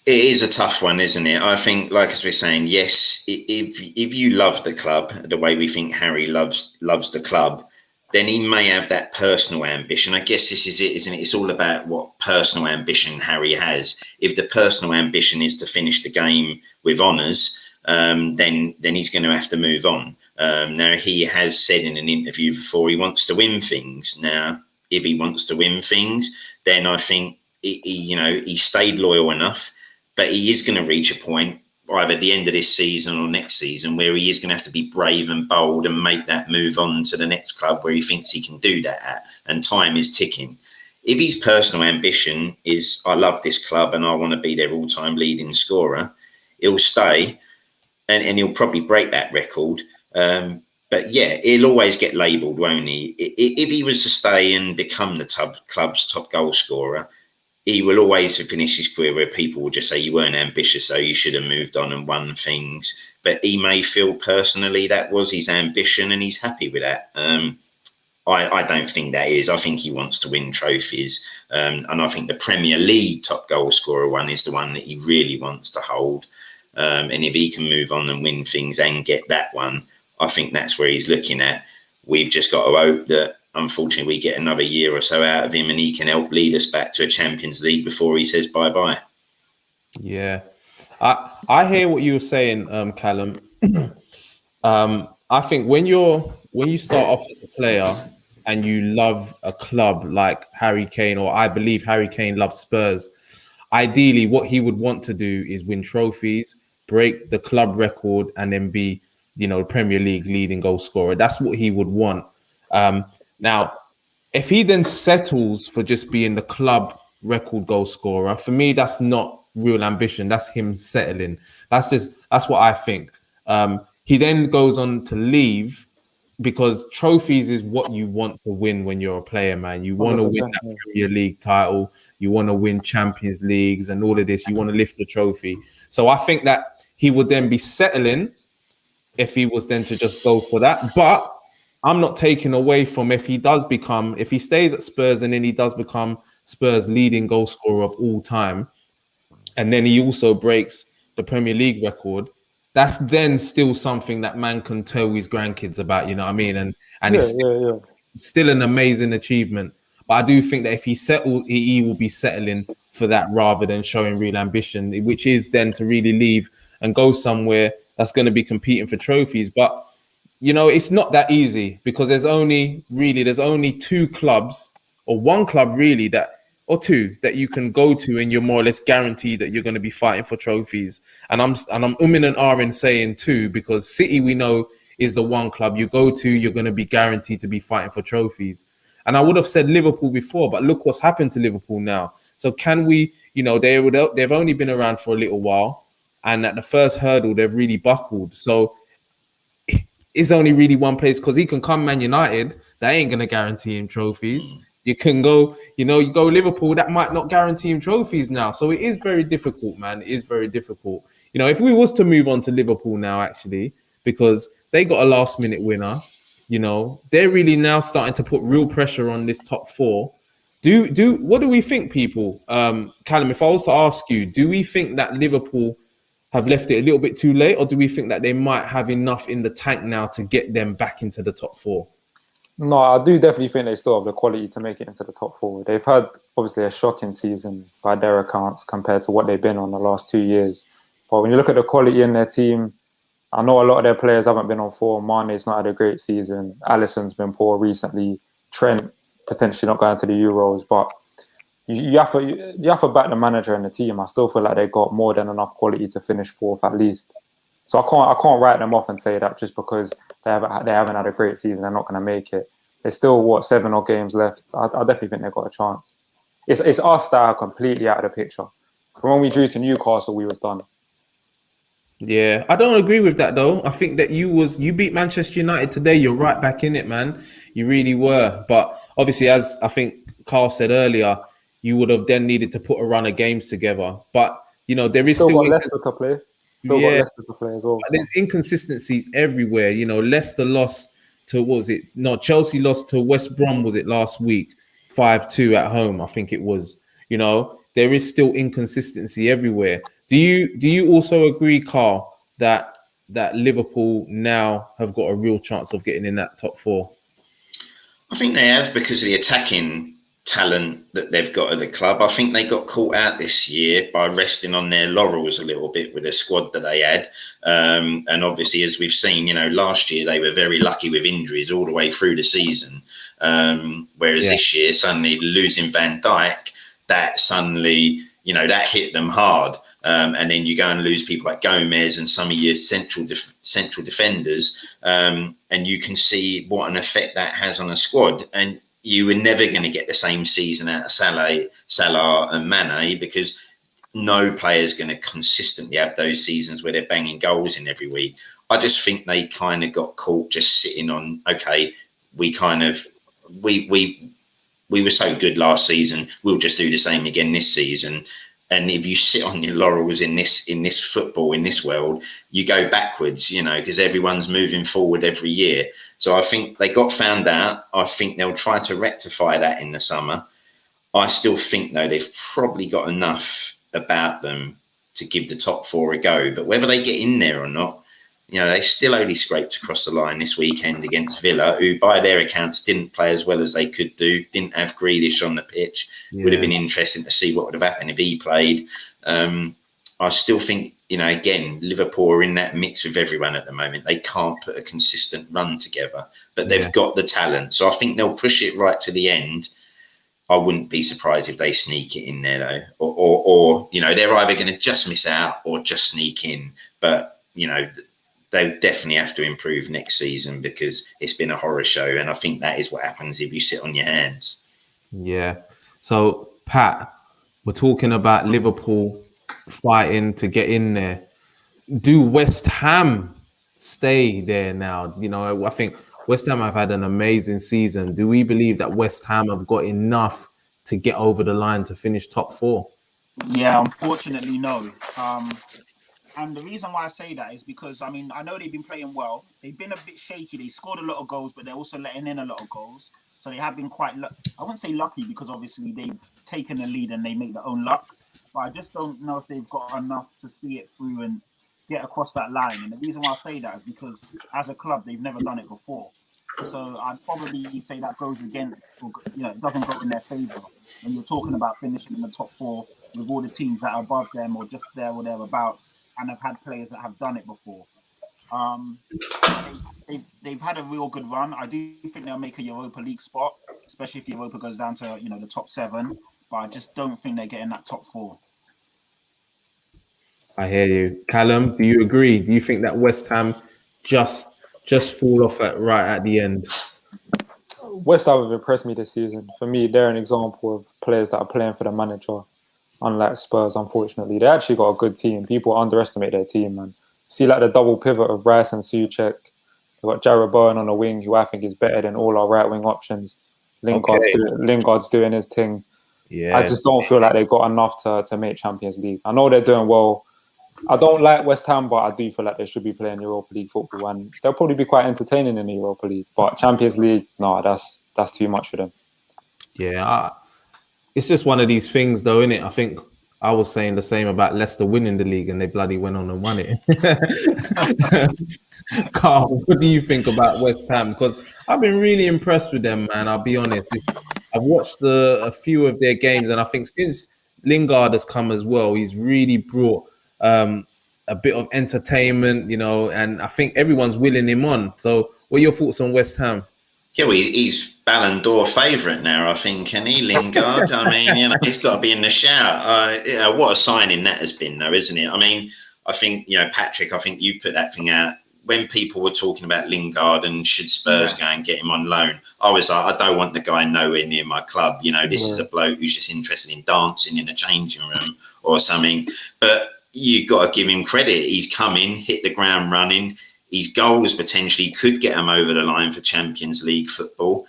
It is a tough one, isn't it? I think, like as we're saying, yes, if you love the club the way we think Harry loves the club, then he may have that personal ambition. I guess this is it, isn't it? It's all about what personal ambition Harry has. If the personal ambition is to finish the game with honours, then he's going to have to move on. Now, he has said in an interview before he wants to win things. Now, if he wants to win things, then I think he stayed loyal enough, but he is going to reach a point either at the end of this season or next season where he is going to have to be brave and bold and make that move on to the next club where he thinks he can do that at, and time is ticking. If his personal ambition is, I love this club and I want to be their all-time leading scorer, he'll stay and he'll probably break that record. But yeah, he'll always get labelled, won't he? If he was to stay and become the club's top goal scorer, he will always finish his career where people will just say you weren't ambitious, so you should have moved on and won things. But he may feel personally that was his ambition and he's happy with that. I don't think that is. I think he wants to win trophies. And I think the Premier League top goal scorer one is the one that he really wants to hold. And if he can move on and win things and get that one, I think that's where he's looking at. We've just got to hope that, unfortunately, we get another year or so out of him and he can help lead us back to a Champions League before he says bye-bye. Yeah. I hear what you were saying, Kallum. I think when you start off as a player and you love a club like Harry Kane, or I believe Harry Kane loves Spurs, ideally what he would want to do is win trophies, break the club record, and then be, Premier League leading goal scorer. That's what he would want. Now, if he then settles for just being the club record goal scorer, for me, that's not real ambition. That's him settling. That's what I think. He then goes on to leave because trophies is what you want to win when you're a player, man. You want to win that Premier League title. You want to win Champions Leagues and all of this. You want to lift the trophy. So I think that he would then be settling if he was then to just go for that. But I'm not taking away from if he stays at Spurs and then he does become Spurs' leading goal scorer of all time, and then he also breaks the Premier League record, that's then still something that man can tell his grandkids about, you know what I mean? And it's still an amazing achievement. But I do think that if he settles, he will be settling for that rather than showing real ambition, which is then to really leave and go somewhere that's going to be competing for trophies. But it's not that easy because there's only two clubs or one club really that, or two that you can go to and you're more or less guaranteed that you're going to be fighting for trophies. And I'm umming and ahhing saying two, because City we know is the one club you go to, you're going to be guaranteed to be fighting for trophies. And I would have said Liverpool before, but look what's happened to Liverpool now. So can we, they've only been around for a little while, and at the first hurdle they've really buckled. So it's only really one place, because he can come Man United, that ain't going to guarantee him trophies. You can go, you go Liverpool, that might not guarantee him trophies now. So it is very difficult, man. It is very difficult. If we was to move on to Liverpool now, actually, because they got a last minute winner, they're really now starting to put real pressure on this top four. What do we think, people? Kallum, if I was to ask you, do we think that Liverpool have left it a little bit too late, or do we think that they might have enough in the tank now to get them back into the top four? No, I do definitely think they still have the quality to make it into the top four. They've had, obviously, a shocking season by their accounts compared to what they've been on the last 2 years. But when you look at the quality in their team, I know a lot of their players haven't been on form. Mane's not had a great season. Alisson's been poor recently. Trent potentially not going to the Euros. But you have to back the manager and the team. I still feel like they've got more than enough quality to finish fourth at least. So I can't write them off and say that just because they haven't had a great season, they're not going to make it. There's still 7 odd games left. I definitely think they've got a chance. It's us that are completely out of the picture. From when we drew to Newcastle, we was done. Yeah, I don't agree with that though. I think that you beat Manchester United today. You're right back in it, man. You really were. But obviously, as I think Karl said earlier, you would have then needed to put a run of games together. But there is still got Leicester to play. Got Leicester to play as well. There's inconsistency everywhere. Leicester lost to Chelsea lost to West Brom, was it last week? 5-2 at home, I think it was. There is still inconsistency everywhere. Do you also agree, Karl, that Liverpool now have got a real chance of getting in that top four? I think they have, because of the attacking talent that they've got at the club. I think they got caught out this year by resting on their laurels a little bit with the squad that they had. And obviously, as we've seen, last year they were very lucky with injuries all the way through the season. Whereas this year, suddenly losing Van Dijk, that suddenly, that hit them hard. And then you go and lose people like Gomez and some of your central defenders. And you can see what an effect that has on a squad. And you were never going to get the same season out of Salah and Mane, because no player is going to consistently have those seasons where they're banging goals in every week. I just think they kind of got caught just sitting on, okay, we were so good last season, we'll just do the same again this season. And if you sit on your laurels in this football, in this world, you go backwards, because everyone's moving forward every year. So I think they got found out. I think they'll try to rectify that in the summer. I still think, though, they've probably got enough about them to give the top four a go. But whether they get in there or not, they still only scraped across the line this weekend against Villa, who, by their accounts, didn't play as well as they could do, didn't have Grealish on the pitch. Yeah. Would have been interesting to see what would have happened if he played. I still think, again, Liverpool are in that mix with everyone at the moment. They can't put a consistent run together, but they've got the talent. So I think they'll push it right to the end. I wouldn't be surprised if they sneak it in there, though. Or they're either going to just miss out or just sneak in. But, they definitely have to improve next season, because it's been a horror show. And I think that is what happens if you sit on your hands. Yeah. So, Pat, we're talking about Liverpool fighting to get in there. Do West Ham stay there now? I think West Ham have had an amazing season. Do we believe that West Ham have got enough to get over the line to finish top four? Yeah, unfortunately, no. And the reason why I say that is because, I know they've been playing well. They've been a bit shaky. They scored a lot of goals, but they're also letting in a lot of goals. So they have been quite, I wouldn't say lucky, because obviously they've taken the lead and they make their own luck. But I just don't know if they've got enough to see it through and get across that line. And the reason why I say that is because as a club, they've never done it before. So I'd probably say that goes against, it doesn't go in their favour when you're talking about finishing in the top four with all the teams that are above them or just there or thereabouts, and have had players that have done it before. They've had a real good run. I do think they'll make a Europa League spot, especially if Europa goes down to the top 7. But I just don't think they're getting that top 4. I hear you, Callum. Do you agree? Do you think that West Ham just fall off right at the end? West Ham have impressed me this season. For me, they're an example of players that are playing for the manager. Unlike Spurs, unfortunately, they actually got a good team. People underestimate their team, man. See, like the double pivot of Rice and Souček. They've got Jarrod Bowen on the wing, who I think is better than all our right wing options. Lingard's doing his thing. Yeah, I just don't feel like they've got enough to make Champions League. I know they're doing well. I don't like West Ham, but I do feel like they should be playing Europa League football, and they'll probably be quite entertaining in the Europa League. But Champions League, no, that's too much for them. Yeah, it's just one of these things, though, isn't it? I think I was saying the same about Leicester winning the league, and they bloody went on and won it. Karl, what do you think about West Ham? Because I've been really impressed with them, man. I'll be honest. I've watched a few of their games, and I think since Lingard has come as well, he's really brought a bit of entertainment, and I think everyone's willing him on. So, what are your thoughts on West Ham? Yeah, well, he's Ballon d'Or favourite now, I think, and Lingard. I mean, he's got to be in the shout. What a signing that has been, though, isn't it? I mean, I think, Patrick, I think you put that thing out when people were talking about Lingard and should Spurs go and get him on loan. I was like, I don't want the guy nowhere near my club. This is a bloke who's just interested in dancing in a changing room or something. But you've got to give him credit. He's come in, hit the ground running. His goals potentially could get him over the line for Champions League football.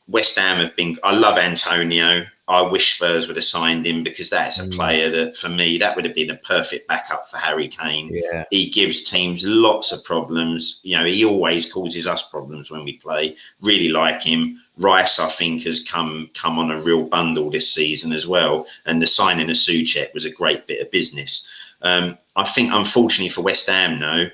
West Ham have been... I love Antonio. I wish Spurs would have signed him because that's a player that, for me, that would have been a perfect backup for Harry Kane. Yeah. He gives teams lots of problems. He always causes us problems when we play. Really like him. Rice, I think, has come on a real bundle this season as well. And the signing of Souček was a great bit of business. I think, unfortunately for West Ham, though,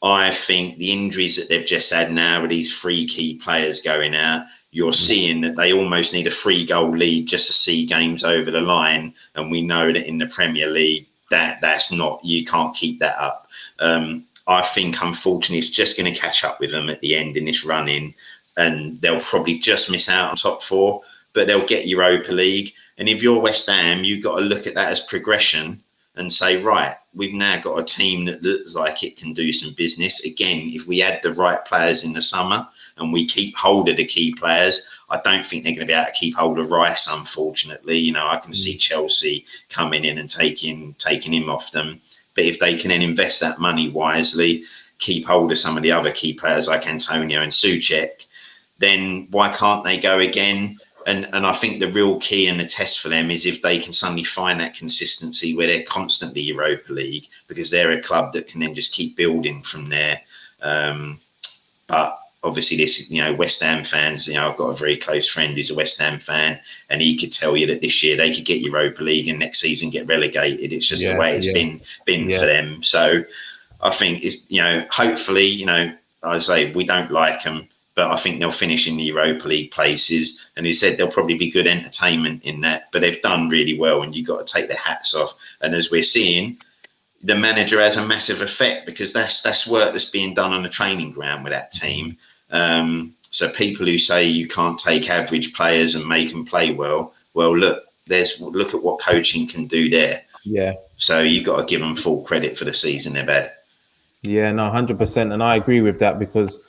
I think the injuries that they've just had now with these 3 key players going out, you're seeing that they almost need a 3-goal lead just to see games over the line. And we know that in the Premier League, that's not, you can't keep that up. I think, unfortunately, it's just going to catch up with them at the end in this run-in, and they'll probably just miss out on top 4, but they'll get Europa League. And if you're West Ham, you've got to look at that as progression and say, right, we've now got a team that looks like it can do some business. Again, if we add the right players in the summer and we keep hold of the key players, I don't think they're going to be able to keep hold of Rice, unfortunately. I can see Chelsea coming in and taking him off them. But if they can then invest that money wisely, keep hold of some of the other key players like Antonio and Souček, then why can't they go again? And I think the real key and the test for them is if they can suddenly find that consistency where they're constantly Europa League, because they're a club that can then just keep building from there. But obviously this, West Ham fans, I've got a very close friend who's a West Ham fan, and he could tell you that this year they could get Europa League and next season get relegated. It's just the way it's been for them. So I think, hopefully, I say we don't like them, but I think they'll finish in the Europa League places. And he said there'll probably be good entertainment in that. But they've done really well, and you've got to take their hats off. And as we're seeing, the manager has a massive effect, because that's work that's being done on the training ground with that team. So people who say you can't take average players and make them play well, look at what coaching can do there. Yeah. So you've got to give them full credit for the season they've had. Yeah, no, 100%. And I agree with that, because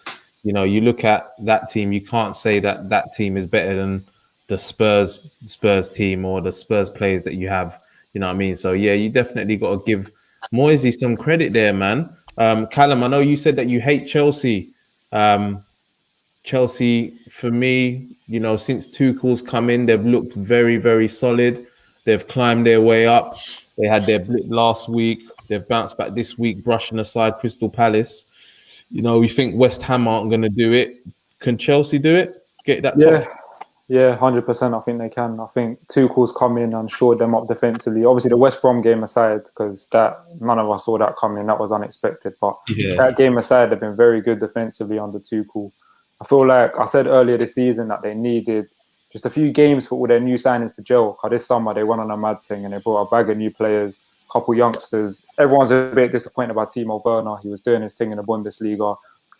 you look at that team, you can't say that team is better than the Spurs team or the Spurs players that you have. You know what I mean? So, yeah, you definitely got to give Moisey some credit there, man. Callum, I know you said that you hate Chelsea. Chelsea, for me, since Tuchel's come in, they've looked very, very solid. They've climbed their way up. They had their blip last week. They've bounced back this week, brushing aside Crystal Palace. We think West Ham aren't going to do it. Can Chelsea do it? Get that top? Yeah, 100%. I think they can. I think Tuchel's come in and shored them up defensively. Obviously, the West Brom game aside, because none of us saw that coming. That was unexpected. But that game aside, they've been very good defensively under Tuchel. I feel like I said earlier this season that they needed just a few games for all their new signings to gel. This summer, they went on a mad thing and they brought a bag of new players. couple youngsters. Everyone's a bit disappointed about Timo Werner. He was doing his thing in the Bundesliga.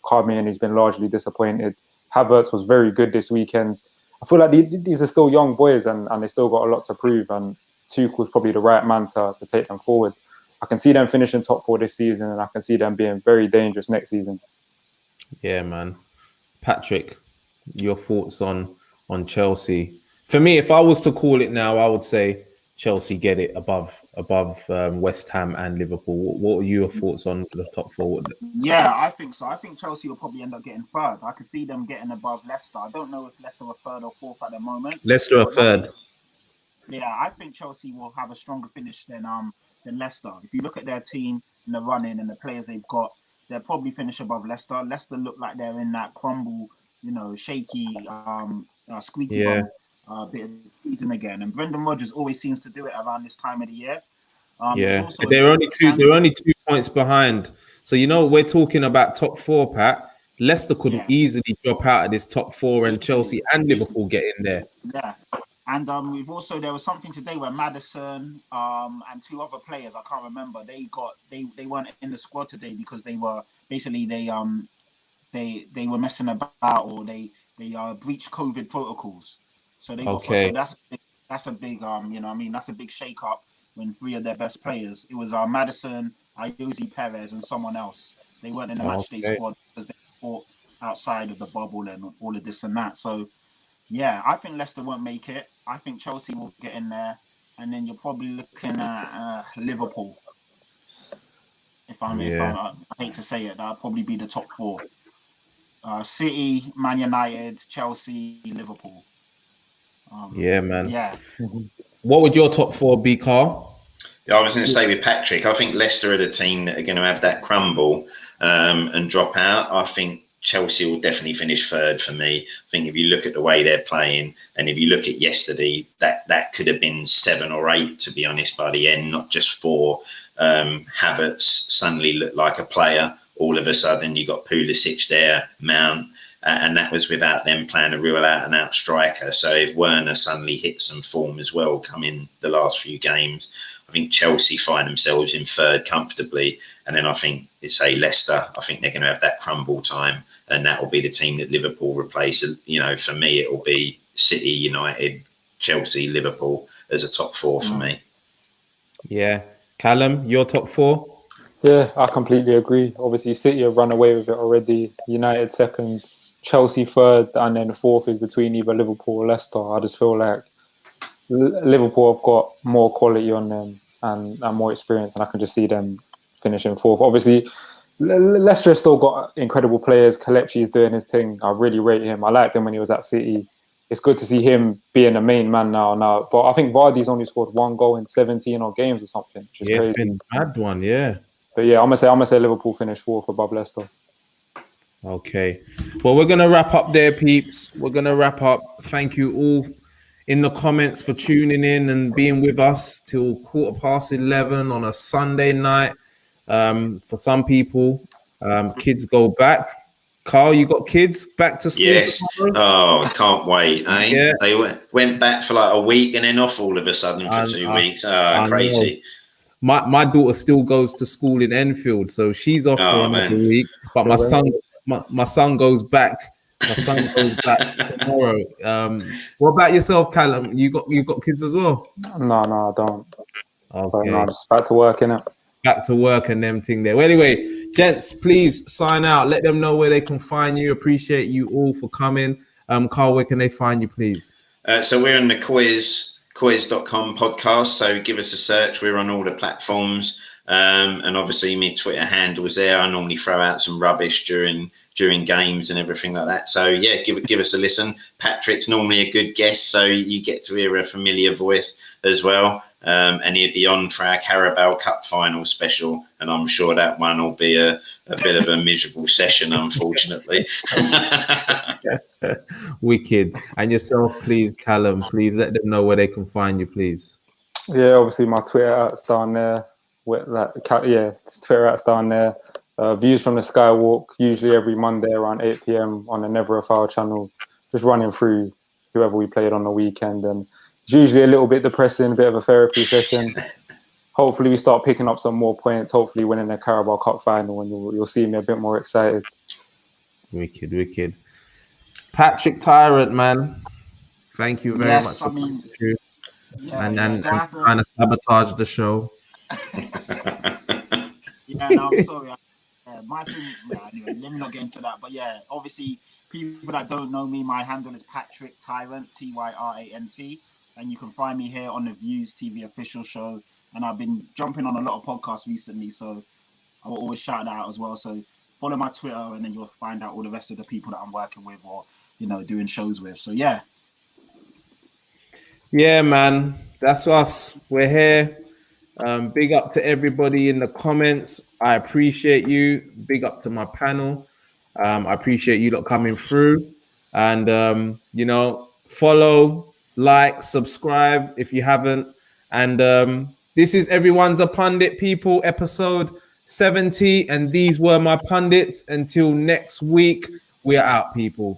Come in, he's been largely disappointed. Havertz was very good this weekend. I feel like these are still young boys and they still got a lot to prove. And Tuchel's probably the right man to take them forward. I can see them finishing top 4 this season, and I can see them being very dangerous next season. Yeah, man. Patrick, your thoughts on Chelsea? For me, if I was to call it now, I would say Chelsea get it above West Ham and Liverpool. What are your thoughts on the top 4? Yeah, I think so. I think Chelsea will probably end up getting third. I could see them getting above Leicester. I don't know if Leicester are third or fourth at the moment. Leicester are third. Yeah, I think Chelsea will have a stronger finish than Leicester. If you look at their team and the running and the players they've got, they'll probably finish above Leicester. Leicester look like they're in that crumble, shaky, squeaky bum bit of season again. And Brendan Rodgers always seems to do it around this time of the year. They're only 2 points behind. So we're talking about top 4, Pat. Leicester could easily drop out of this top 4 and Chelsea and Liverpool get in there. Yeah. And there was something today where Maddison and 2 other players, I can't remember, they weren't in the squad today because they were basically they were messing about, or they breached COVID protocols. So they got so that's a big that's a big shake up when 3 of their best players, it was Maddison, Ayoze Perez and someone else, they weren't in the matchday squad because they fought outside of the bubble and all of this and that. So yeah, I think Leicester won't make it. I think Chelsea will get in there, and then you're probably looking at Liverpool. I hate to say it, that'll probably be the top 4. City, Man United, Chelsea, Liverpool. Yeah, man. Yeah. What would your top 4 be, Karl? Yeah, I was going to say with Patrick, I think Leicester are the team that are going to have that crumble and drop out. I think Chelsea will definitely finish third for me. I think if you look at the way they're playing, and if you look at yesterday, that could have been 7 or 8, to be honest, by the end, not just 4. Havertz suddenly looked like a player. All of a sudden, you got Pulisic there, Mount, and that was without them playing a real out-and-out striker. So if Werner suddenly hits some form as well, come in the last few games, I think Chelsea find themselves in third comfortably. And then I think, Leicester, I think they're going to have that crumble time, and that will be the team that Liverpool replace. For me, it will be City, United, Chelsea, Liverpool as a top 4 for me. Yeah. Kallum, your top 4? Yeah, I completely agree. Obviously, City have run away with it already. United second, Chelsea third, and then the 4th is between either Liverpool or Leicester. I just feel like Liverpool have got more quality on them and more experience, and I can just see them finishing 4th. Obviously, Leicester has still got incredible players. Kelechi is doing his thing. I really rate him. I liked him when he was at City. It's good to see him being the main man now. I think Vardy's only scored 1 goal in 17 odd games or something. Yeah, it's been a bad one, yeah. But yeah, I'm gonna say Liverpool finish 4th above Leicester. Okay. Well, we're gonna wrap up there, peeps. We're gonna wrap up. Thank you all in the comments for tuning in and being with us till 11:15 on a Sunday night. For some people, kids go back. Karl, you got kids back to school? Yes. Tomorrow? Oh, can't wait. Eh? Yeah. They went back for like a week and then off all of a sudden for 2 weeks. Crazy. My daughter still goes to school in Enfield, so she's off for another week. But my son goes back. My son goes back tomorrow. What about yourself, Kallum? You got kids as well? No, I don't. Okay. No, just back to work, innit? Back to work and them thing there. Well, anyway, gents, please sign out. Let them know where they can find you. Appreciate you all for coming. Karl, where can they find you, please? So we're on the quiz.com podcast. So give us a search. We're on all the platforms. And obviously my Twitter handle is there. I normally throw out some rubbish during games and everything like that. So yeah, give us a listen. Patrick's normally a good guest, so you get to hear a familiar voice as well. And he'll be on for our Carabao Cup final special, and I'm sure that one will be a bit of a miserable session, unfortunately. Wicked. And yourself, please, Kallum, please let them know where they can find you, please. Yeah, obviously my Twitter out's down there. Twitter out's down there. Views from the Skywalk, usually every Monday around 8 p.m. on the Never a Foul channel, just running through whoever we played on the weekend. And it's usually a little bit depressing, a bit of a therapy session. hopefully we start picking up some more points. Hopefully winning the Carabao Cup final, and you'll see me a bit more excited. Wicked. Patrick Tyrant, man. Thank you very much for coming through. And kind of sabotage the show. No, I'm sorry. My thing, anyway, let me not get into that. But yeah, obviously, people that don't know me, my handle is Patrick Tyrant, Tyrant, and you can find me here on the Views TV official show. And I've been jumping on a lot of podcasts recently, so I will always shout that out as well. So follow my Twitter, and then you'll find out all the rest of the people that I'm working with or doing shows with. So yeah. Yeah, man, that's us. We're here. Big up to everybody in the comments. I appreciate you. Big up to my panel. I appreciate you lot coming through. And, follow, like, subscribe if you haven't. And this is Everyone's a Pundit, people, episode 70. And these were my pundits. Until next week, we're out, people.